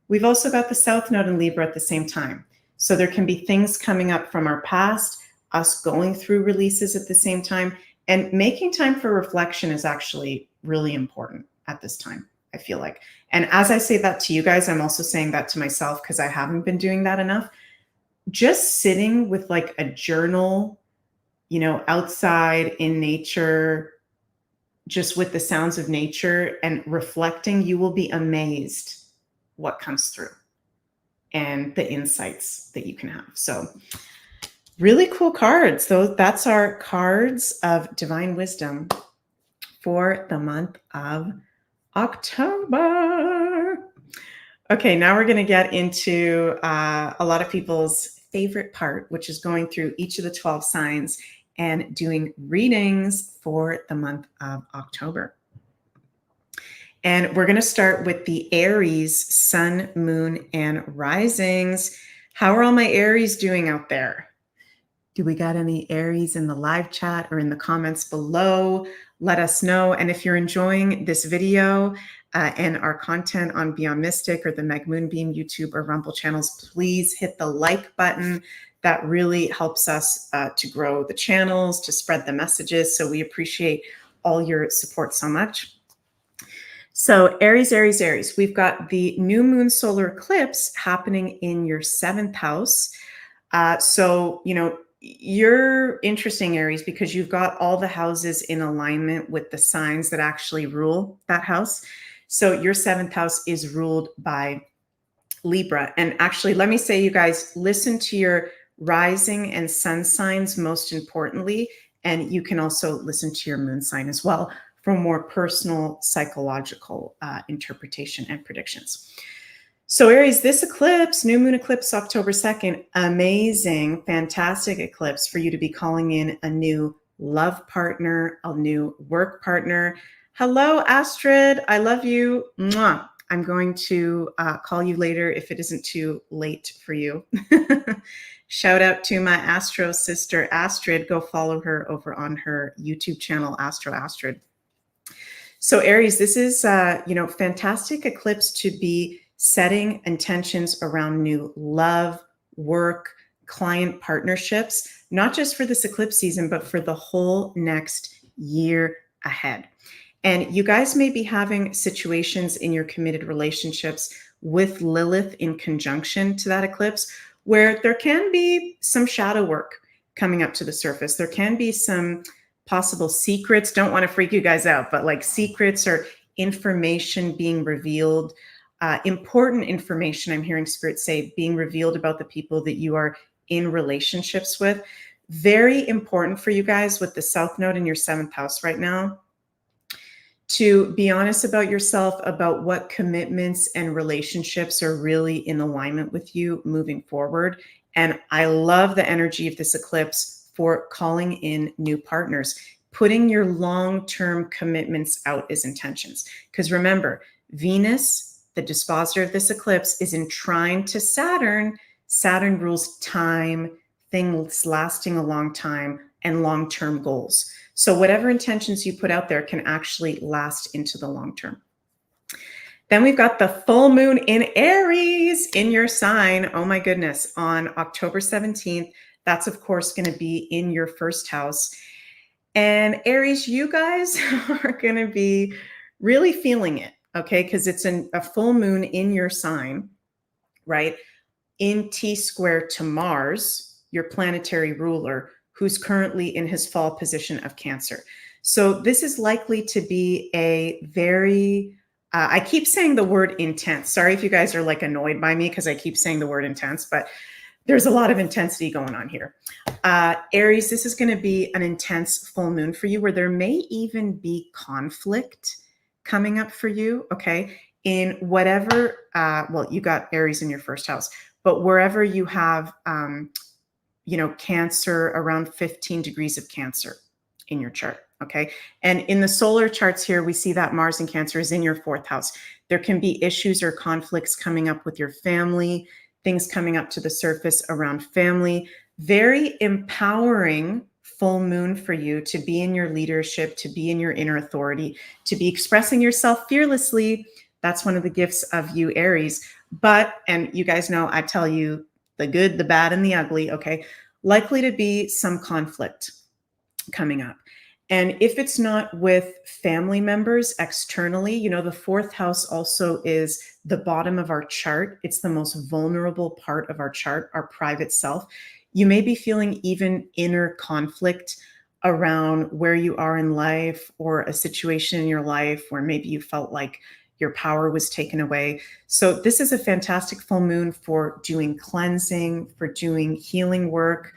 We've also got the South Node in Libra at the same time. So there can be things coming up from our past, us going through releases at the same time, and making time for reflection is actually really important at this time, I feel like. And as I say that to you guys, I'm also saying that to myself because I haven't been doing that enough. Just sitting with like a journal, you know, outside in nature, just with the sounds of nature and reflecting, you will be amazed what comes through and the insights that you can have. So really cool cards. So that's our cards of divine wisdom for the month of October. Okay, now we're going to get into a lot of people's favorite part, which is going through each of the 12 signs and doing readings for the month of October. And we're going to start with the Aries sun, moon, and risings. How are all my Aries doing out there? Do we got any Aries in the live chat or in the comments below? Let us know. And if you're enjoying this video and our content on Beyond Mystic or the Meg Moonbeam YouTube or Rumble channels, please hit the like button. That really helps us to grow the channels, to spread the messages. So we appreciate all your support so much. So Aries, Aries, Aries, we've got the new moon solar eclipse happening in your 7th house. So, you know, you're interesting, Aries, because you've got all the houses in alignment with the signs that actually rule that house. So your 7th house is ruled by Libra. And actually, let me say, you guys, listen to your rising and sun signs most importantly. And you can also listen to your moon sign as well for more personal psychological interpretation and predictions. So Aries, this eclipse, new moon eclipse, October 2nd, amazing, fantastic eclipse for you to be calling in a new love partner, a new work partner. Hello, Astrid. I love you. Mwah. I'm going to call you later if it isn't too late for you. Shout out to my Astro sister, Astrid. Go follow her over on her YouTube channel, Astro Astrid. So Aries, this is, you know, fantastic eclipse to be setting intentions around new love, work, client partnerships, not just for this eclipse season, but for the whole next year ahead. And you guys may be having situations in your committed relationships with Lilith in conjunction to that eclipse, where there can be some shadow work coming up to the surface. There can be some possible secrets. Don't want to freak you guys out, but like secrets or information being revealed, important information, I'm hearing Spirit say, being revealed about the people that you are in relationships with. Very important for you guys with the South Node in your 7th house right now to be honest about yourself, about what commitments and relationships are really in alignment with you moving forward. And I love the energy of this eclipse for calling in new partners, putting your long-term commitments out as intentions. Because remember, Venus, the dispositor of this eclipse, is in trine to Saturn. Saturn rules time, things lasting a long time, and long-term goals. So whatever intentions you put out there can actually last into the long term. Then we've got the full moon in Aries in your sign. Oh my goodness, on October 17th. That's of course going to be in your 1st house. And Aries, you guys are going to be really feeling it, okay? Because it's a full moon in your sign, right? In T square to Mars, your planetary ruler, who's currently in his fall position of Cancer. So this is likely to be a very, I keep saying the word intense. Sorry if you guys are like annoyed by me because I keep saying the word intense, but there's a lot of intensity going on here. Aries, this is going to be an intense full moon for you where there may even be conflict coming up for you, okay? In whatever, well, you got Aries in your first house, but wherever you have, Cancer, around 15 degrees of Cancer in your chart, okay? And in the solar charts here, we see that Mars in Cancer is in your fourth house. There can be issues or conflicts coming up with your family, things coming up to the surface around family. Very empowering full moon for you to be in your leadership, to be in your inner authority, to be expressing yourself fearlessly. That's one of the gifts of you, Aries. But, and you guys know, I tell you the good, the bad, and the ugly, okay? Likely to be some conflict coming up. And if it's not with family members externally, the fourth house also is the bottom of our chart. It's the most vulnerable part of our chart, our private self. You may be feeling even inner conflict around where you are in life or a situation in your life where maybe you felt like your power was taken away. So this is a fantastic full moon for doing cleansing, for doing healing work,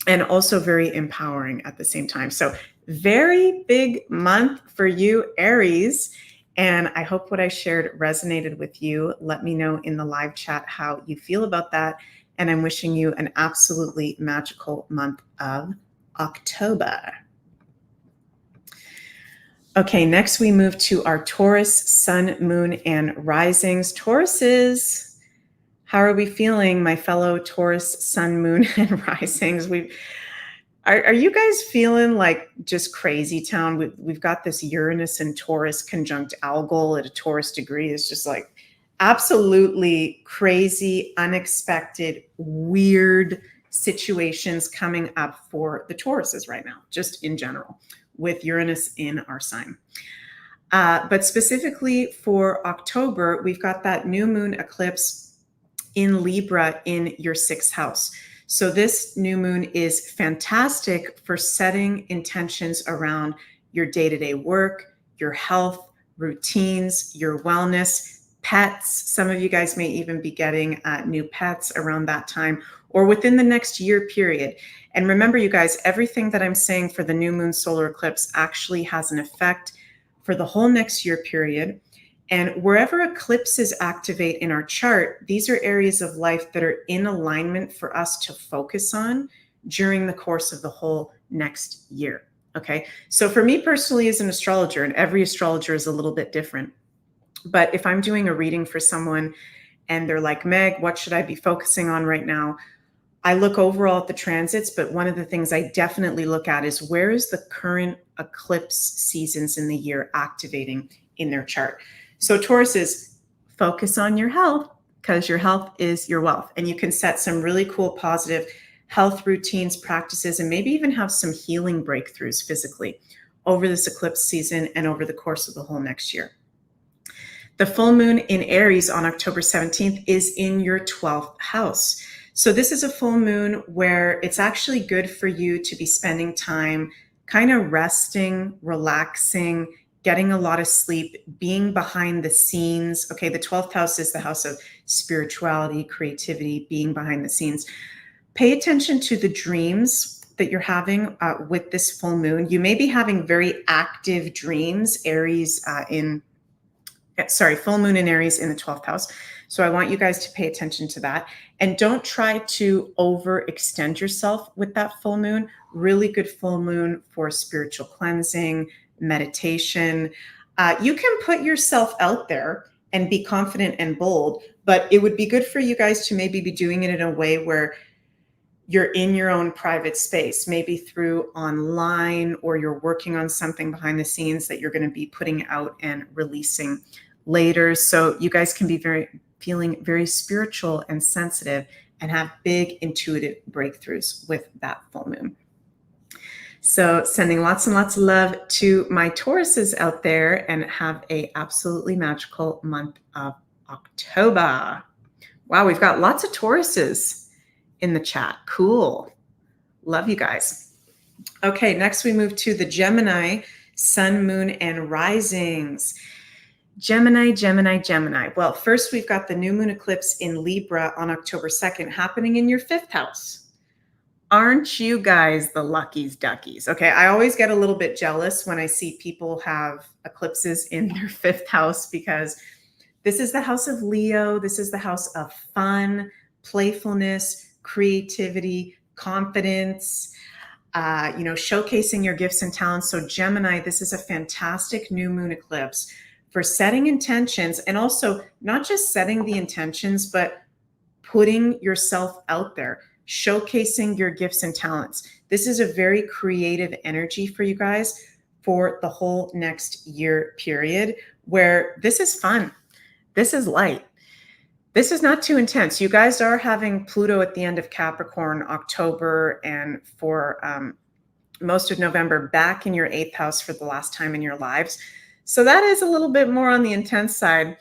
and also very empowering at the same time. So very big month for you, Aries. And I hope what I shared resonated with you. Let me know in the live chat how you feel about that. And I'm wishing you an absolutely magical month of October. Okay, next we move to our Taurus, Sun, Moon, and Risings. Tauruses, how are we feeling, my fellow Taurus, Sun, Moon, and Risings? Are you guys feeling like just crazy town? We've got this Uranus and Taurus conjunct Algol at a Taurus degree. It's just like absolutely crazy, unexpected, weird situations coming up for the Tauruses right now, just in general, with Uranus in our sign. But specifically for October, we've got that new moon eclipse in Libra in your sixth house. So this new moon is fantastic for setting intentions around your day-to-day work, your health, routines, your wellness, pets. Some of you guys may even be getting new pets around that time or within the next year period. And remember, you guys, everything that I'm saying for the new moon solar eclipse actually has an effect for the whole next year period. And wherever eclipses activate in our chart, these are areas of life that are in alignment for us to focus on during the course of the whole next year. Okay. So for me personally as an astrologer, and every astrologer is a little bit different, but if I'm doing a reading for someone and they're like, Meg, what should I be focusing on right now? I look overall at the transits, but one of the things I definitely look at is where is the current eclipse seasons in the year activating in their chart. So Tauruses, focus on your health because your health is your wealth. And you can set some really cool positive health routines, practices, and maybe even have some healing breakthroughs physically over this eclipse season and over the course of the whole next year. The full moon in Aries on October 17th is in your 12th house. So this is a full moon where it's actually good for you to be spending time kind of resting, relaxing, getting a lot of sleep, being behind the scenes. Okay, the 12th house is the house of spirituality, creativity, being behind the scenes. Pay attention to the dreams that you're having with this full moon. You may be having very active dreams, full moon in Aries in the 12th house. So I want you guys to pay attention to that. And don't try to overextend yourself with that full moon. Really good full moon for spiritual cleansing, meditation. You can put yourself out there and be confident and bold, but it would be good for you guys to maybe be doing it in a way where you're in your own private space, maybe through online, or you're working on something behind the scenes that you're going to be putting out and releasing later. So you guys can be feeling very spiritual and sensitive and have big intuitive breakthroughs with that full moon. So sending lots and lots of love to my Tauruses out there, and have a absolutely magical month of October. Wow, we've got lots of Tauruses in the chat. Cool. Love you guys. Okay, next we move to the Gemini sun, moon, and risings. Gemini, Gemini, Gemini. Well, first we've got the new moon eclipse in Libra on October 2nd happening in your 5th house. Aren't you guys the luckies duckies? Okay, I always get a little bit jealous when I see people have eclipses in their 5th house, because this is the house of Leo. This is the house of fun, playfulness, creativity, confidence, showcasing your gifts and talents. So Gemini, this is a fantastic new moon eclipse for setting intentions, and also not just setting the intentions, but putting yourself out there, showcasing your gifts and talents. This is a very creative energy for you guys for the whole next year period, where this is fun. This is light. This is not too intense. You guys are having Pluto at the end of Capricorn, October, and for most of November back in your 8th house for the last time in your lives. So that is a little bit more on the intense side.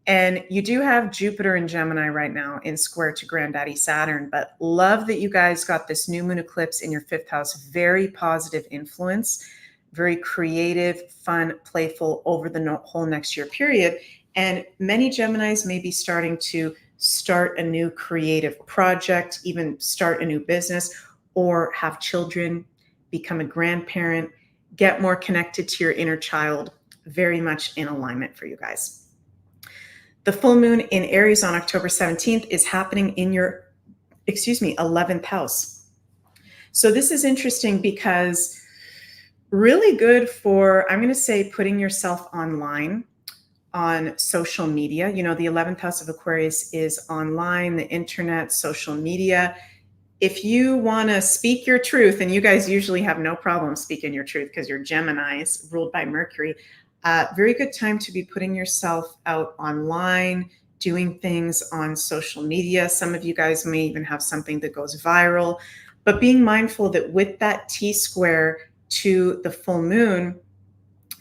And you do have Jupiter in Gemini right now in square to Granddaddy Saturn, but love that you guys got this new moon eclipse in your 5th house. Very positive influence, very creative, fun, playful over the whole next year period. And many Geminis may be starting to start a new creative project, even start a new business, or have children, become a grandparent, get more connected to your inner child. Very much in alignment for you guys. The full moon in Aries on October 17th is happening in your, 11th house. So this is interesting because really good for, I'm going to say, putting yourself online on social media. You know, the 11th house of Aquarius is online, the internet, social media. If you want to speak your truth, and you guys usually have no problem speaking your truth because you're Geminis ruled by Mercury, very good time to be putting yourself out online, doing things on social media. Some of you guys may even have something that goes viral, but being mindful that with that T-square to the full moon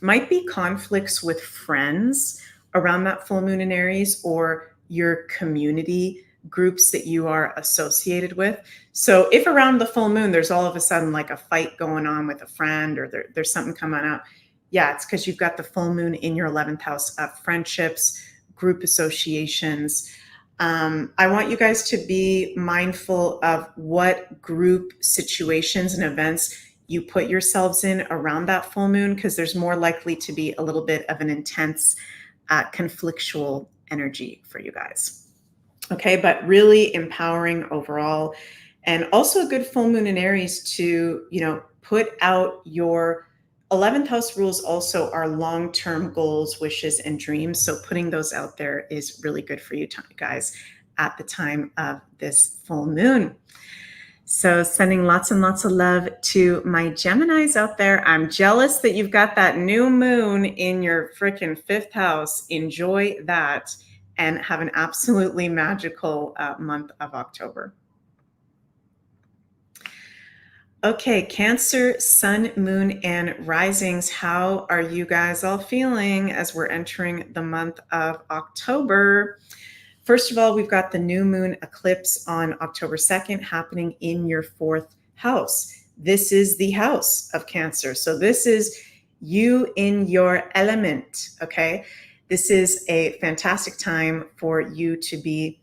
might be conflicts with friends around that full moon in Aries, or your community groups that you are associated with. So if around the full moon, there's all of a sudden like a fight going on with a friend, or there's something coming up, yeah, it's because you've got the full moon in your 11th house of friendships, group associations. I want you guys to be mindful of what group situations and events you put yourselves in around that full moon, because there's more likely to be a little bit of an intense conflictual energy for you guys. Okay, but really empowering overall. And also a good full moon in Aries to, put out your 11th house rules also are long-term goals, wishes, and dreams. So putting those out there is really good for you guys at the time of this full moon. So sending lots and lots of love to my Geminis out there. I'm jealous that you've got that new moon in your freaking 5th house. Enjoy that and have an absolutely magical month of October. Okay, Cancer, sun, moon, and risings. How are you guys all feeling as we're entering the month of October? First of all, we've got the new moon eclipse on October 2nd happening in your 4th house. This is the house of Cancer. So this is you in your element, okay? This is a fantastic time for you to be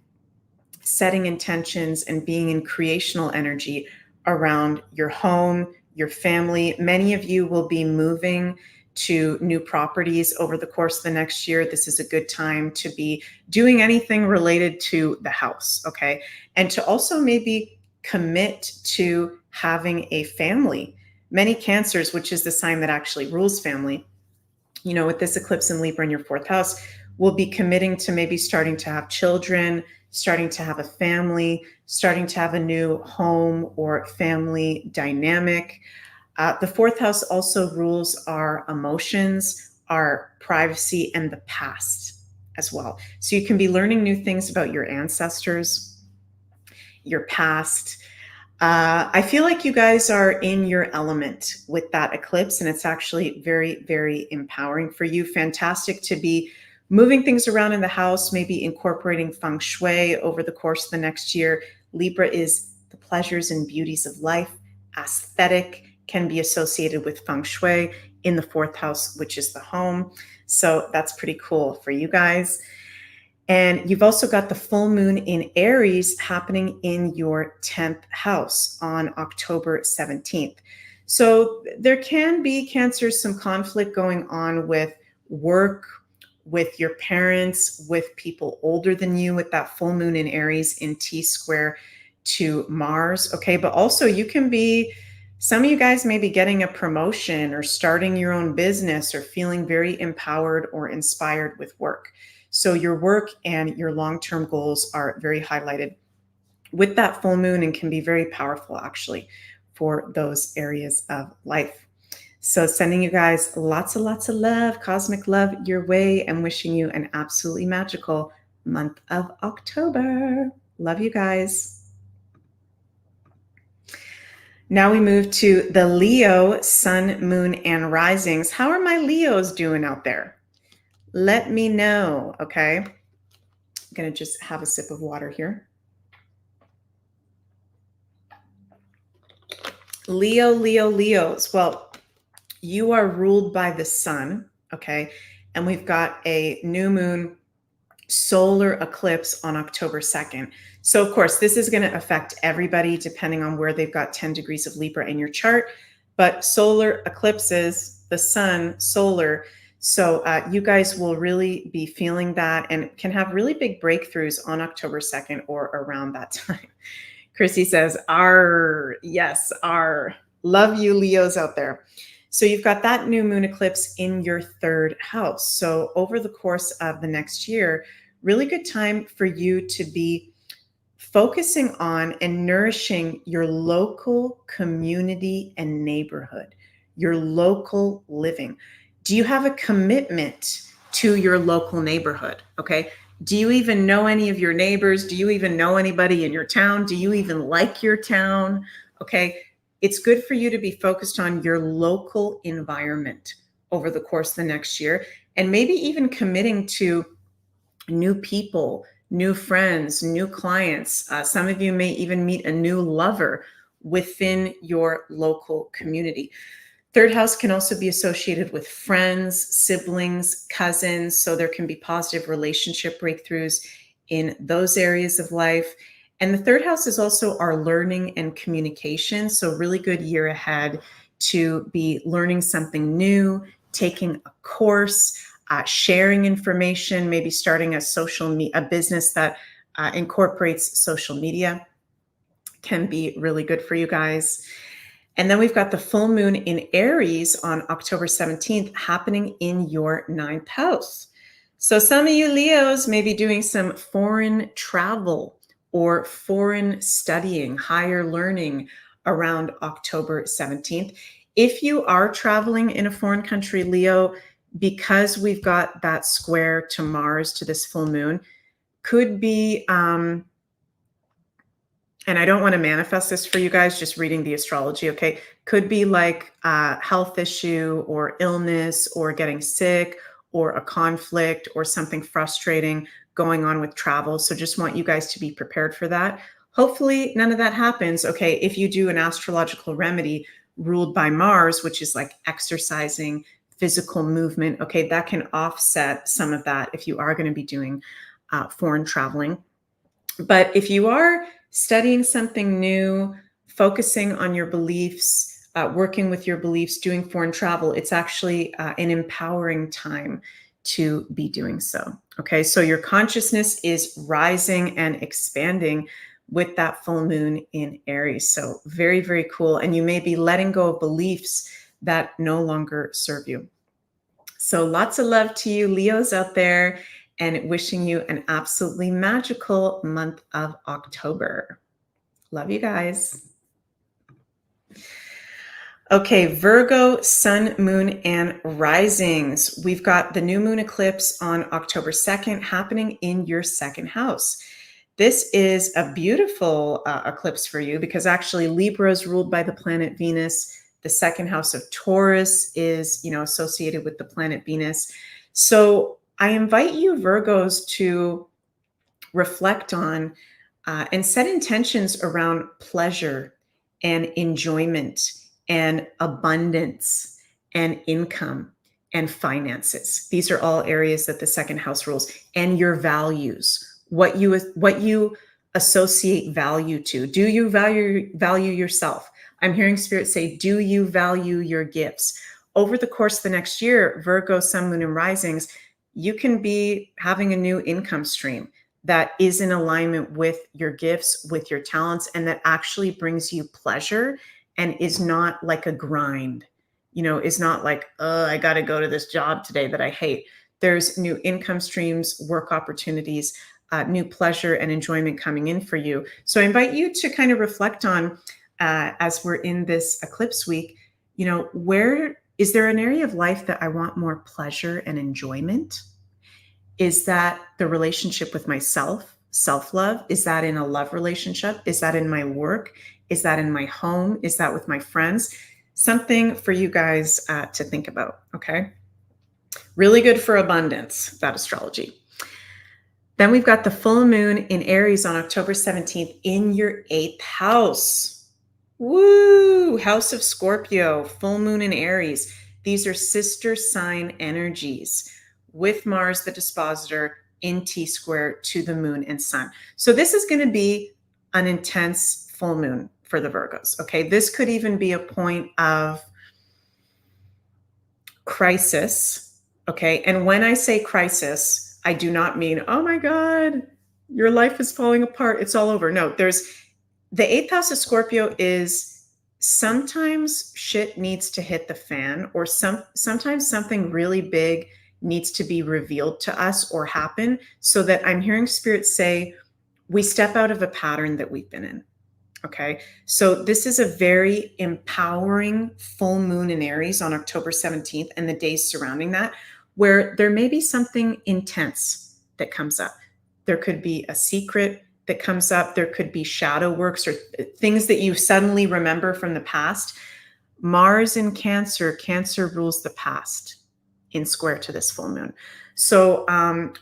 setting intentions and being in creational energy around your home, your family. Many of you will be moving to new properties over the course of the next year. This is a good time to be doing anything related to the house, okay? And to also maybe commit to having a family. Many Cancers, which is the sign that actually rules family, with this eclipse in Libra in your 4th house, will be committing to maybe starting to have children, starting to have a family, starting to have a new home or family dynamic. The 4th house also rules our emotions, our privacy, and the past as well. So you can be learning new things about your ancestors, your past, I feel like you guys are in your element with that eclipse, and it's actually very, very empowering for you. Fantastic to be moving things around in the house, maybe incorporating feng shui over the course of the next year. Libra is the pleasures and beauties of life. Aesthetic can be associated with feng shui in the fourth house, which is the home. So that's pretty cool for you guys. And you've also got the full moon in Aries happening in your 10th house on October 17th. So there can be, Cancer, some conflict going on with work, with your parents, with people older than you, with that full moon in Aries in T square to Mars. Okay. But also, you can be, some of you guys may be getting a promotion or starting your own business or feeling very empowered or inspired with work. So your work and your long-term goals are very highlighted with that full moon and can be very powerful actually for those areas of life. So sending you guys lots and lots of love, cosmic love your way, and wishing you an absolutely magical month of October. Love you guys. Now we move to the Leo sun, moon, and risings. How are my Leos doing out there? Let me know, okay? I'm going to just have a sip of water here. Leo, Leo, Leos. Well, you are ruled by the sun, okay? And we've got a new moon solar eclipse on October 2nd. So, of course, this is going to affect everybody depending on where they've got 10 degrees of Libra in your chart. But solar eclipses, the sun, solar. So you guys will really be feeling that and can have really big breakthroughs on October 2nd or around that time. Chrissy says, "R, yes, R." Love you, Leos out there. So you've got that new moon eclipse in your third house. So over the course of the next year, really good time for you to be focusing on and nourishing your local community and neighborhood, your local living. Do you have a commitment to your local neighborhood? Okay. Do you even know any of your neighbors? Do you even know anybody in your town? Do you even like your town? Okay. It's good for you to be focused on your local environment over the course of the next year, and maybe even committing to new people, new friends, new clients. Some of you may even meet a new lover within your local community. Third house can also be associated with friends, siblings, cousins. So there can be positive relationship breakthroughs in those areas of life. And the third house is also our learning and communication. So really good year ahead to be learning something new, taking a course, sharing information, maybe starting a business that incorporates social media can be really good for you guys. And then we've got the full moon in Aries on October 17th happening in your 9th house. So some of you Leos may be doing some foreign travel or foreign studying, higher learning around October 17th. If you are traveling in a foreign country, Leo, because we've got that square to Mars to this full moon, could be, and I don't want to manifest this for you guys, just reading the astrology, okay? Could be like a health issue or illness or getting sick or a conflict or something frustrating going on with travel. So just want you guys to be prepared for that. Hopefully none of that happens, okay? If you do an astrological remedy ruled by Mars, which is like exercising, physical movement, okay, that can offset some of that if you are going to be doing foreign traveling. But if you are studying something new, focusing on your beliefs, working with your beliefs, doing foreign travel, it's actually an empowering time to be doing so. Okay, so your consciousness is rising and expanding with that full moon in Aries. So very, very cool. And you may be letting go of beliefs that no longer serve you. So lots of love to you, Leos out there, and wishing you an absolutely magical month of October. Love you guys. Okay, Virgo, sun, moon, and risings. We've got the new moon eclipse on October 2nd happening in your second house. This is a beautiful eclipse for you because actually Libra is ruled by the planet Venus. The second house of Taurus is, associated with the planet Venus. So I invite you, Virgos, to reflect on and set intentions around pleasure and enjoyment and abundance and income and finances. These are all areas that the second house rules, and your values, what you associate value to. Do you value yourself? I'm hearing spirit say, do you value your gifts? Over the course of the next year, Virgo, Sun, Moon, and Risings, you can be having a new income stream that is in alignment with your gifts, with your talents, and that actually brings you pleasure and is not like a grind. Is not like, I got to go to this job today that I hate. There's new income streams, work opportunities, new pleasure and enjoyment coming in for you. So I invite you to kind of reflect on, as we're in this eclipse week, where is there an area of life that I want more pleasure and enjoyment? Is that the relationship with myself, self-love? Is that in a love relationship? Is that in my work? Is that in my home? Is that with my friends? Something for you guys to think about, okay? Really good for abundance, that astrology. Then we've got the full moon in Aries on October 17th in your 8th house. Woo! House of Scorpio, full moon in Aries. These are sister sign energies with Mars, the dispositor, in T-square to the moon and sun. So this is going to be an intense full moon for the Virgos, okay? This could even be a point of crisis, okay? And when I say crisis, I do not mean, oh my God, your life is falling apart, it's all over. No, the 8th house of Scorpio is sometimes shit needs to hit the fan, or sometimes something really big needs to be revealed to us or happen, so that I'm hearing spirit say, we step out of a pattern that we've been in. Okay. So this is a very empowering full moon in Aries on October 17th and the days surrounding that, where there may be something intense that comes up. There could be a secret that comes up. There could be shadow works or things that you suddenly remember from the past. Mars in Cancer rules the past in square to this full moon. So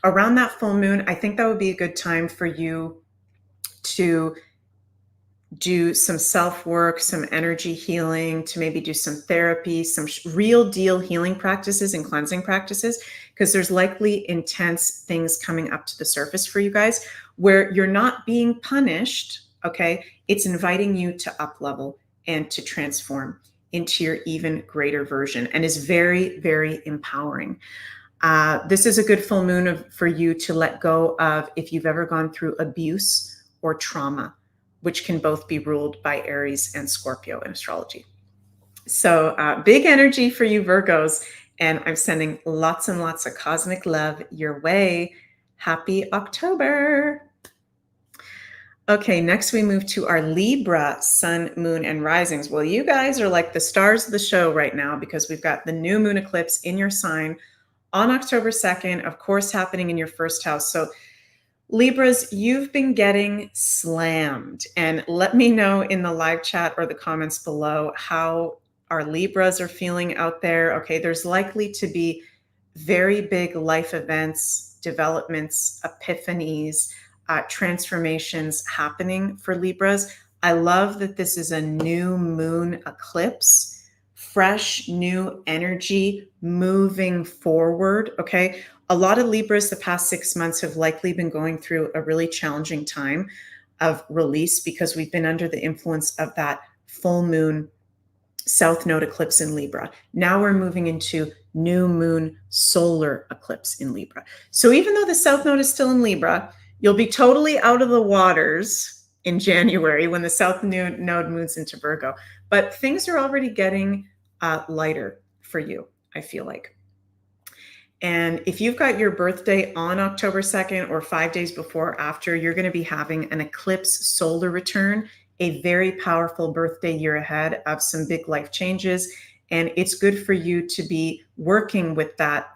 around that full moon, I think that would be a good time for you to do some self-work, some energy healing, to maybe do some therapy, some real deal healing practices and cleansing practices, because there's likely intense things coming up to the surface for you guys where you're not being punished, okay? It's inviting you to up level and to transform into your even greater version, and is very, very empowering. This is a good full moon for you to let go of if you've ever gone through abuse or trauma, which can both be ruled by Aries and Scorpio in astrology. So big energy for you Virgos, and I'm sending lots and lots of cosmic love your way. Happy October. Okay, next we move to our Libra sun, moon, and risings. Well, you guys are like the stars of the show right now, because we've got the new moon eclipse in your sign on October 2nd, of course, happening in your first house. So Libras, you've been getting slammed. And let me know in the live chat or the comments below how our Libras are feeling out there. Okay, there's likely to be very big life events, developments, epiphanies, transformations happening for Libras. I love that this is a new moon eclipse, fresh new energy moving forward, okay? A lot of Libras the past 6 months have likely been going through a really challenging time of release, because we've been under the influence of that full moon South Node eclipse in Libra. Now we're moving into new moon solar eclipse in Libra. So even though the South Node is still in Libra, you'll be totally out of the waters in January when the South Node moves into Virgo. But things are already getting lighter for you, I feel like. And if you've got your birthday on October 2nd or 5 days before or after, you're going to be having an eclipse solar return, a very powerful birthday year ahead of some big life changes. And it's good for you to be working with that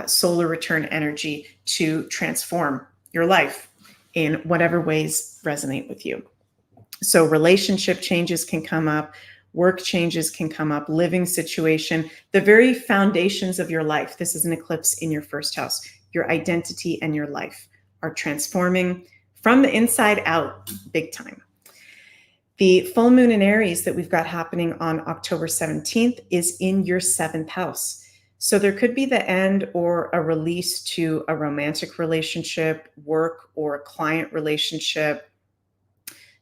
solar return energy to transform your life in whatever ways resonate with you. So relationship changes can come up, work changes can come up, living situation, the very foundations of your life. This is an eclipse in your first house. Your identity and your life are transforming from the inside out, big time. The full moon in Aries that we've got happening on October 17th is in your 7th house. So there could be the end or a release to a romantic relationship, work or client relationship,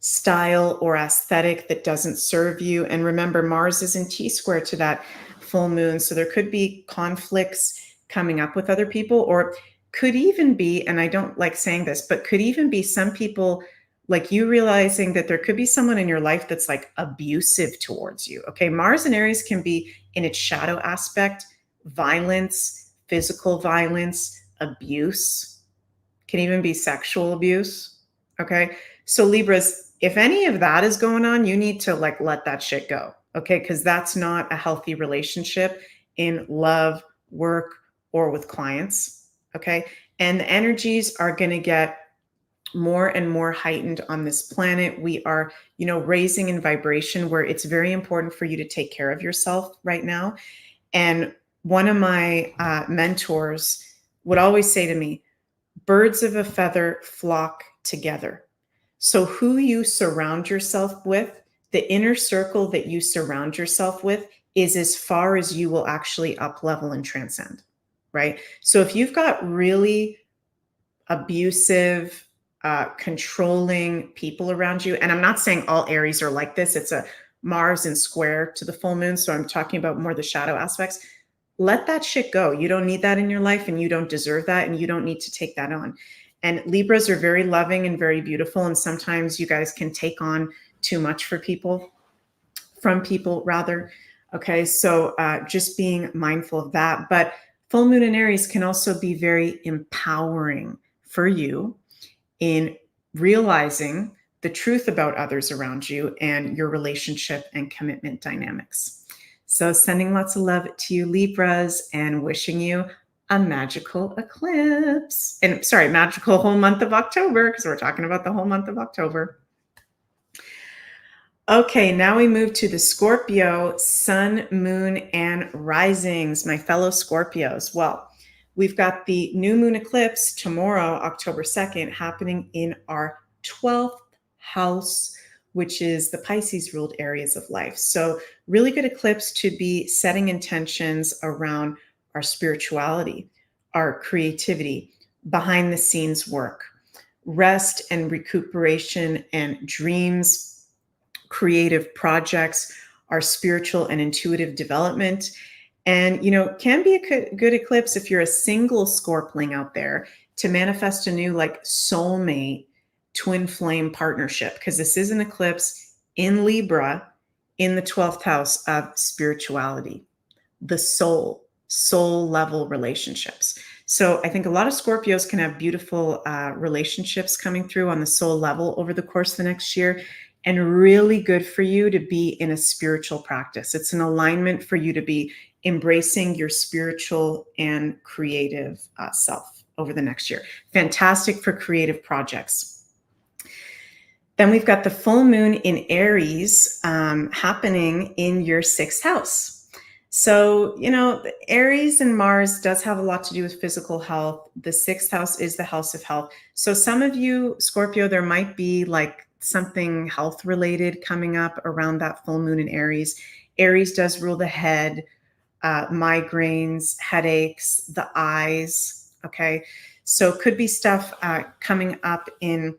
style or aesthetic that doesn't serve you. And remember, Mars is in T-square to that full moon. So there could be conflicts coming up with other people, or could even be, and I don't like saying this, but could even be some people like you realizing that there could be someone in your life that's like abusive towards you. Okay. Mars and Aries can be in its shadow aspect, violence, physical violence, abuse, can even be sexual abuse. Okay. So Libras, if any of that is going on, you need to like let that shit go. Okay. Because that's not a healthy relationship in love, work, or with clients. Okay. And the energies are going to get more and more heightened on this planet. We are, raising in vibration where it's very important for you to take care of yourself right now. And one of my mentors would always say to me, birds of a feather flock together. So who you surround yourself with, the inner circle that you surround yourself with is as far as you will actually up level and transcend, right? So if you've got really abusive, controlling people around you, and I'm not saying all Aries are like this, it's a Mars in square to the full moon, so I'm talking about more the shadow aspects. Let that shit go. You don't need that in your life, and you don't deserve that, and you don't need to take that on. And Libras are very loving and very beautiful, and sometimes you guys can take on too much from people. Okay, so just being mindful of that. But full moon in Aries can also be very empowering for you in realizing the truth about others around you and your relationship and commitment dynamics. So sending lots of love to you, Libras, and wishing you a magical eclipse. And magical whole month of October, because we're talking about the whole month of October. Okay, now we move to the Scorpio sun, moon, and risings, my fellow Scorpios. Well, we've got the new moon eclipse tomorrow, October 2nd, happening in our 12th house, which is the Pisces ruled areas of life. So really good eclipse to be setting intentions around our spirituality, our creativity, behind the scenes work, rest and recuperation and dreams, creative projects, our spiritual and intuitive development. And, can be a good eclipse if you're a single Scorpling out there to manifest a new like soulmate twin flame partnership, because this is an eclipse in Libra in the 12th house of spirituality, the soul level relationships. So I think a lot of Scorpios can have beautiful relationships coming through on the soul level over the course of the next year. And really good for you to be in a spiritual practice. It's an alignment for you to be embracing your spiritual and creative self over the next year. Fantastic for creative projects. Then we've got the full moon in Aries happening in your 6th house. So, Aries and Mars does have a lot to do with physical health. The 6th house is the house of health. So some of you, Scorpio, there might be like something health related coming up around that full moon in Aries. Aries does rule the head, migraines, headaches, the eyes. Okay. So it could be stuff coming up in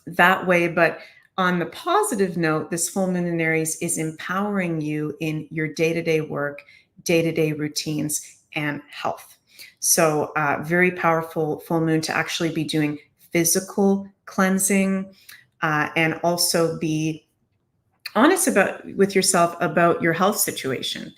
that way. But on the positive note, this full moon in Aries is empowering you in your day-to-day work, day-to-day routines, and health. So very powerful full moon to actually be doing physical cleansing, and also be honest with yourself about your health situation.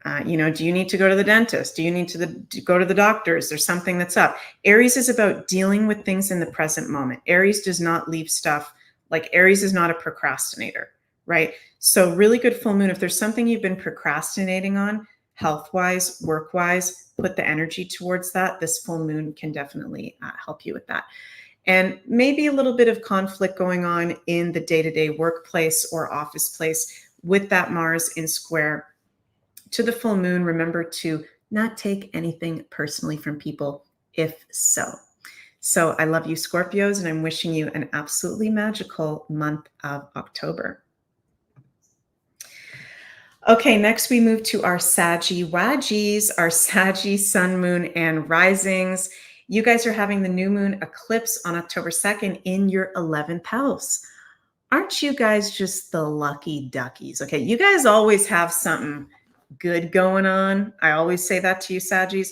Do you need to go to the dentist? Do you need to go to the doctors? There's something that's up. Aries is about dealing with things in the present moment. Aries does not leave stuff, like Aries is not a procrastinator, right? So really good full moon. If there's something you've been procrastinating on, health-wise, work-wise, put the energy towards that. This full moon can definitely help you with that. and maybe a little bit of conflict going on in the day-to-day workplace or office place with that Mars in square to the full moon. Remember to not take anything personally from people, if so. So I love you, Scorpios, and I'm wishing you an absolutely magical month of October. Okay, next we move to our Saggy Waggies, our Saggy Sun, Moon, and Risings. You guys are having the new moon eclipse on October 2nd in your 11th house. Aren't you guys just the lucky duckies? Okay, you guys always have something good going on. I always say that to you, Saggies.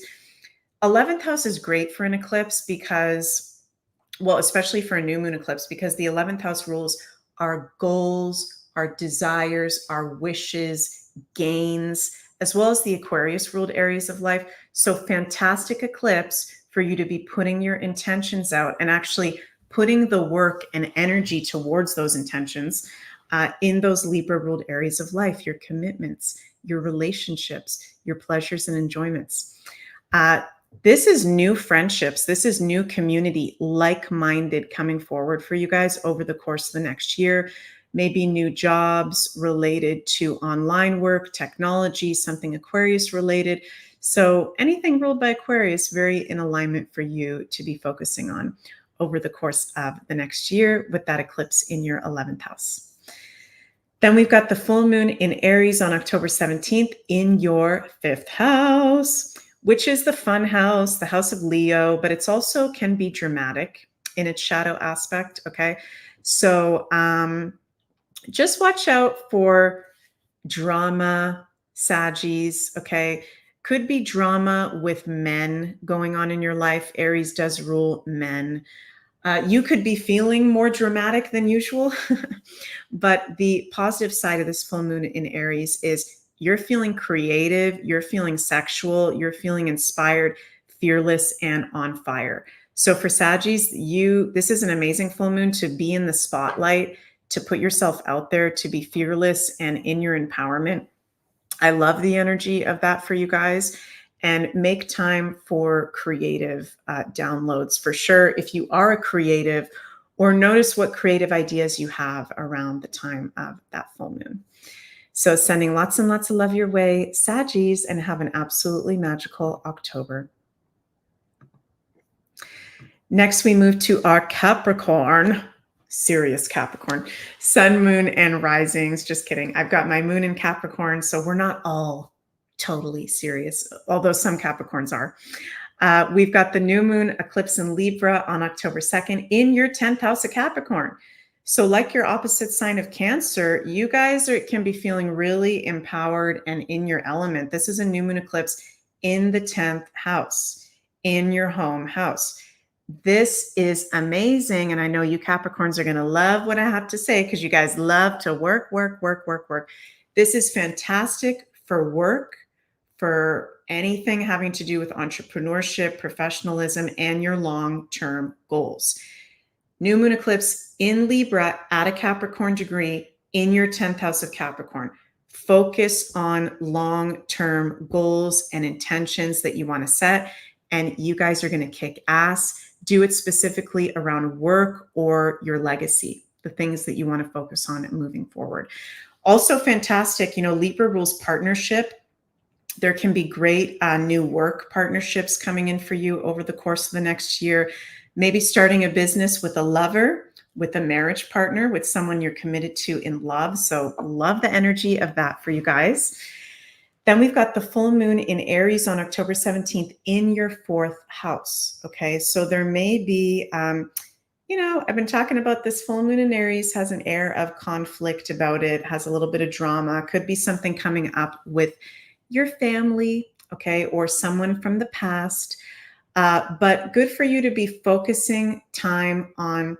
11th house is great for an eclipse because, well, especially for a new moon eclipse, because the 11th house rules our goals, our desires, our wishes, gains, as well as the Aquarius ruled areas of life. So fantastic eclipse for you to be putting your intentions out and actually putting the work and energy towards those intentions in those Libra ruled areas of life, your commitments, your relationships, your pleasures and enjoyments. This is new friendships. This is new community, like-minded coming forward for you guys over the course of the next year. Maybe new jobs related to online work, technology, something Aquarius related. So anything ruled by Aquarius, very in alignment for you to be focusing on over the course of the next year with that eclipse in your 11th house. Then we've got the full moon in Aries on October 17th in your 5th house, which is the fun house, the house of Leo, but it's also can be dramatic in its shadow aspect, okay? So just watch out for drama, Saggies, okay? Could be drama with men going on in your life. Aries does rule men. You could be feeling more dramatic than usual, but the positive side of this full moon in Aries is you're feeling creative, you're feeling sexual, you're feeling inspired, fearless, and on fire. So for Saggies, this is an amazing full moon to be in the spotlight, to put yourself out there, to be fearless and in your empowerment. I love the energy of that for you guys. And make time for creative downloads for sure. If you are a creative, or notice what creative ideas you have around the time of that full moon. So sending lots and lots of love your way, Saggies, and have an absolutely magical October. Next, we move to our Capricorn, serious Capricorn, sun, moon, and risings. Just kidding. I've got my moon in Capricorn, so we're not all totally serious, although some Capricorns are. We've got the new moon eclipse in Libra on October 2nd in your 10th house of Capricorn. So like your opposite sign of Cancer, you guys can be feeling really empowered and in your element. This is a new moon eclipse in the 10th house, in your home house. This is amazing. And I know you Capricorns are going to love what I have to say because you guys love to work. This is fantastic for work, for anything having to do with entrepreneurship, professionalism, and your long-term goals. New moon eclipse in Libra at a Capricorn degree in your 10th house of Capricorn. Focus on long-term goals and intentions that you want to set, and you guys are going to kick ass. Do it specifically around work or your legacy, the things that you want to focus on moving forward. Also fantastic, Libra rules partnership. There can be great new work partnerships coming in for you over the course of the next year. Maybe starting a business with a lover, with a marriage partner, with someone you're committed to in love. So love the energy of that for you guys. Then we've got the full moon in Aries on October 17th in your 4th house. Okay, so there may be, I've been talking about this full moon in Aries has an air of conflict about it, has a little bit of drama, could be something coming up with your family, okay, or someone from the past. But good for you to be focusing time on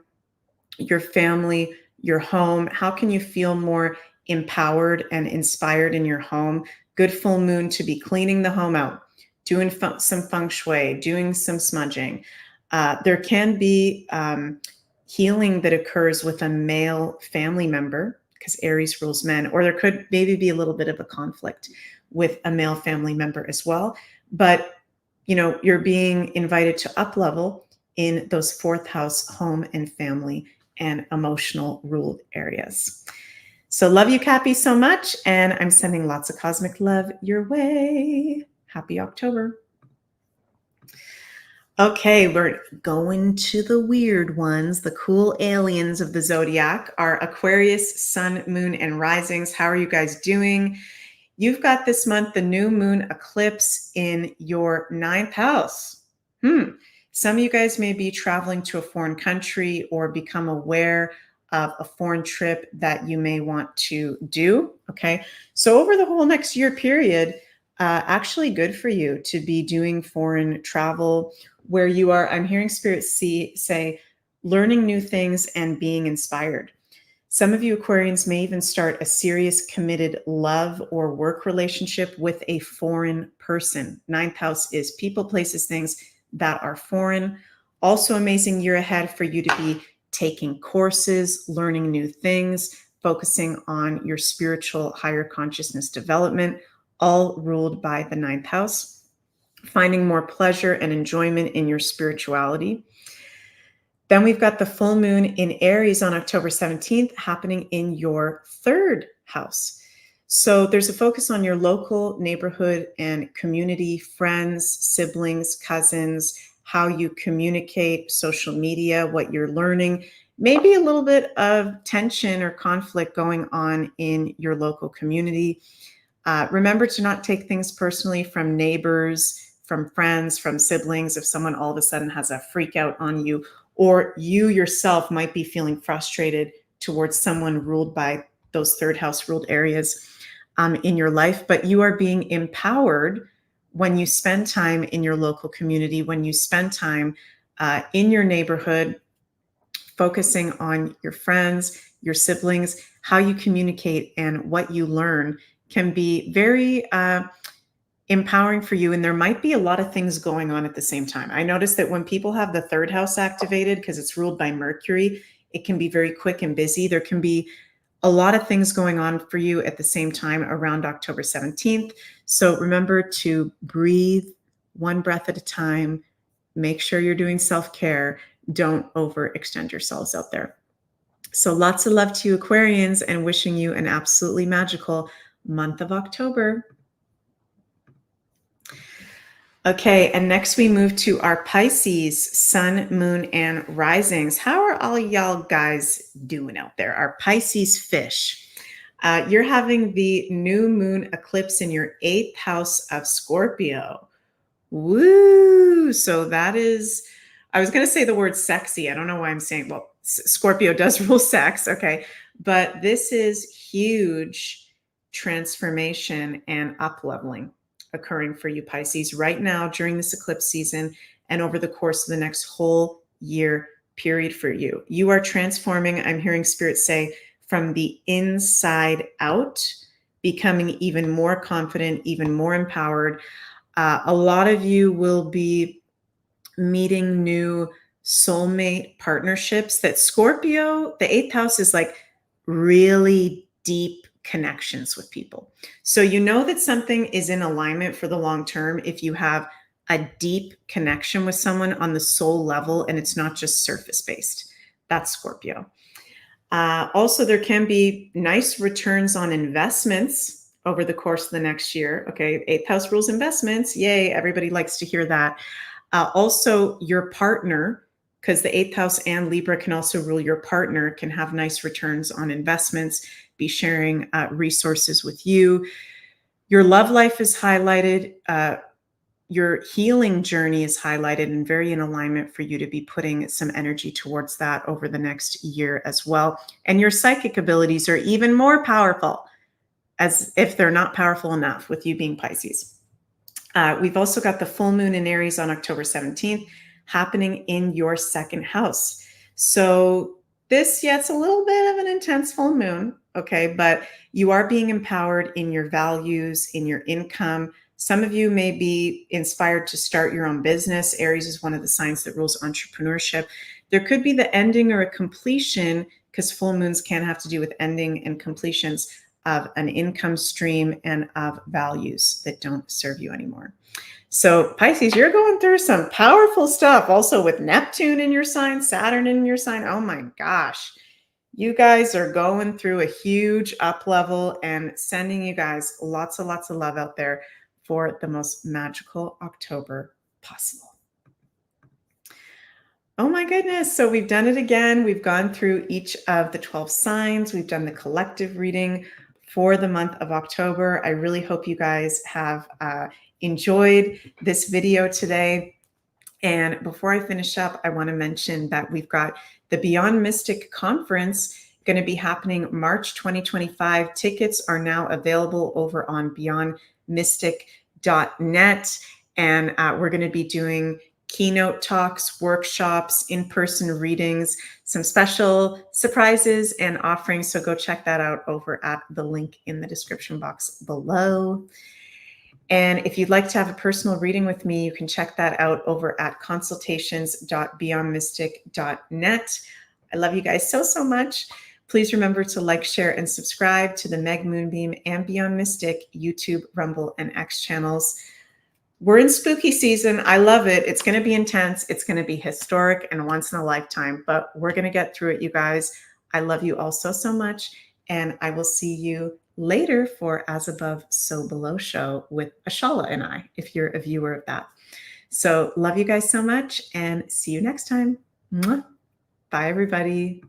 your family, your home. How can you feel more empowered and inspired in your home? Good full moon to be cleaning the home out, doing some feng shui, doing some smudging. There can be healing that occurs with a male family member because Aries rules men, or there could maybe be a little bit of a conflict with a male family member as well. But you're being invited to up level in those fourth house, home and family and emotional ruled areas. So love you, Cappy, so much. And I'm sending lots of cosmic love your way. Happy October. Okay, we're going to the weird ones, the cool aliens of the zodiac, our Aquarius, sun, moon, and risings. How are you guys doing? You've got this month the new moon eclipse in your ninth house. Some of you guys may be traveling to a foreign country or become aware of a foreign trip that you may want to do. Okay, so over the whole next year period, actually good for you to be doing foreign travel where you are, I'm hearing Spirit say, learning new things and being inspired. Some of you Aquarians may even start a serious committed love or work relationship with a foreign person. Ninth house is people, places, things that are foreign. Also amazing year ahead for you to be taking courses, learning new things, focusing on your spiritual higher consciousness development, all ruled by the ninth house. Finding more pleasure and enjoyment in your spirituality. Then we've got the full moon in Aries on October 17th happening in your third house. So there's a focus on your local neighborhood and community, friends, siblings, cousins, how you communicate, social media, what you're learning, maybe a little bit of tension or conflict going on in your local community. Remember to not take things personally from neighbors, from friends, from siblings. If someone all of a sudden has a freak out on you, or you yourself might be feeling frustrated towards someone ruled by those third house ruled areas in your life, but you are being empowered when you spend time in your local community, when you spend time in your neighborhood, focusing on your friends, your siblings, how you communicate and what you learn can be very empowering for you. And there might be a lot of things going on at the same time. I noticed that when people have the third house activated, because it's ruled by Mercury, it can be very quick and busy. There can be a lot of things going on for you at the same time around October 17th. So remember to breathe one breath at a time. Make sure you're doing self-care. Don't overextend yourselves out there. So lots of love to you, Aquarians, and wishing you an absolutely magical month of October. Okay, and next we move to our Pisces, sun, moon, and risings. How are all y'all guys doing out there? Our Pisces fish. You're having the new moon eclipse in your 8th house of Scorpio. Woo! So that is, I was going to say the word sexy. I don't know why I'm saying, well, Scorpio does rule sex. Okay. But this is huge transformation and up-leveling occurring for you, Pisces, right now during this eclipse season and over the course of the next whole year period for you. You are transforming, I'm hearing Spirit say, from the inside out, becoming even more confident, even more empowered. A lot of you will be meeting new soulmate partnerships. That Scorpio, the 8th house, is like really deep connections with people. So you know that something is in alignment for the long term if you have a deep connection with someone on the soul level and it's not just surface based. That's Scorpio. Also, there can be nice returns on investments over the course of the next year. Okay, 8th house rules investments. Yay, everybody likes to hear that. Also, your partner, because the 8th house and Libra can also rule your partner, can have nice returns on investments, be sharing resources with you. Your love life is highlighted. Your healing journey is highlighted and very in alignment for you to be putting some energy towards that over the next year as well. And your psychic abilities are even more powerful, as if they're not powerful enough with you being Pisces. We've also got the full moon in Aries on October 17th happening in your 2nd house. So this, yeah, it's a little bit of an intense full moon, okay, but you are being empowered in your values, in your income. Some of you may be inspired to start your own business. Aries is one of the signs that rules entrepreneurship. There could be the ending or a completion, because full moons can have to do with ending and completions of an income stream and of values that don't serve you anymore. So Pisces, you're going through some powerful stuff. Also with Neptune in your sign, Saturn in your sign. Oh my gosh. You guys are going through a huge up level, and sending you guys lots and lots of love out there for the most magical October possible. Oh my goodness. So we've done it again. We've gone through each of the 12 signs. We've done the collective reading for the month of October. I really hope you guys have enjoyed this video today. And before I finish up, I want to mention that we've got the Beyond Mystic Conference going to be happening March 2025. Tickets are now available over on beyondmystic.net. And we're going to be doing keynote talks, workshops, in-person readings, some special surprises and offerings. So go check that out over at the link in the description box below. And if you'd like to have a personal reading with me, you can check that out over at consultations.beyondmystic.net. I love you guys so, so much. Please remember to like, share, and subscribe to the Meg Moonbeam and Beyond Mystic YouTube, Rumble, and X channels. We're in spooky season. I love it. It's going to be intense. It's going to be historic and once in a lifetime, but we're going to get through it, you guys. I love you all so, so much. And I will see you later for As Above, So Below show with Ashala and I, if you're a viewer of that. So love you guys so much and see you next time. Mwah. Bye, everybody.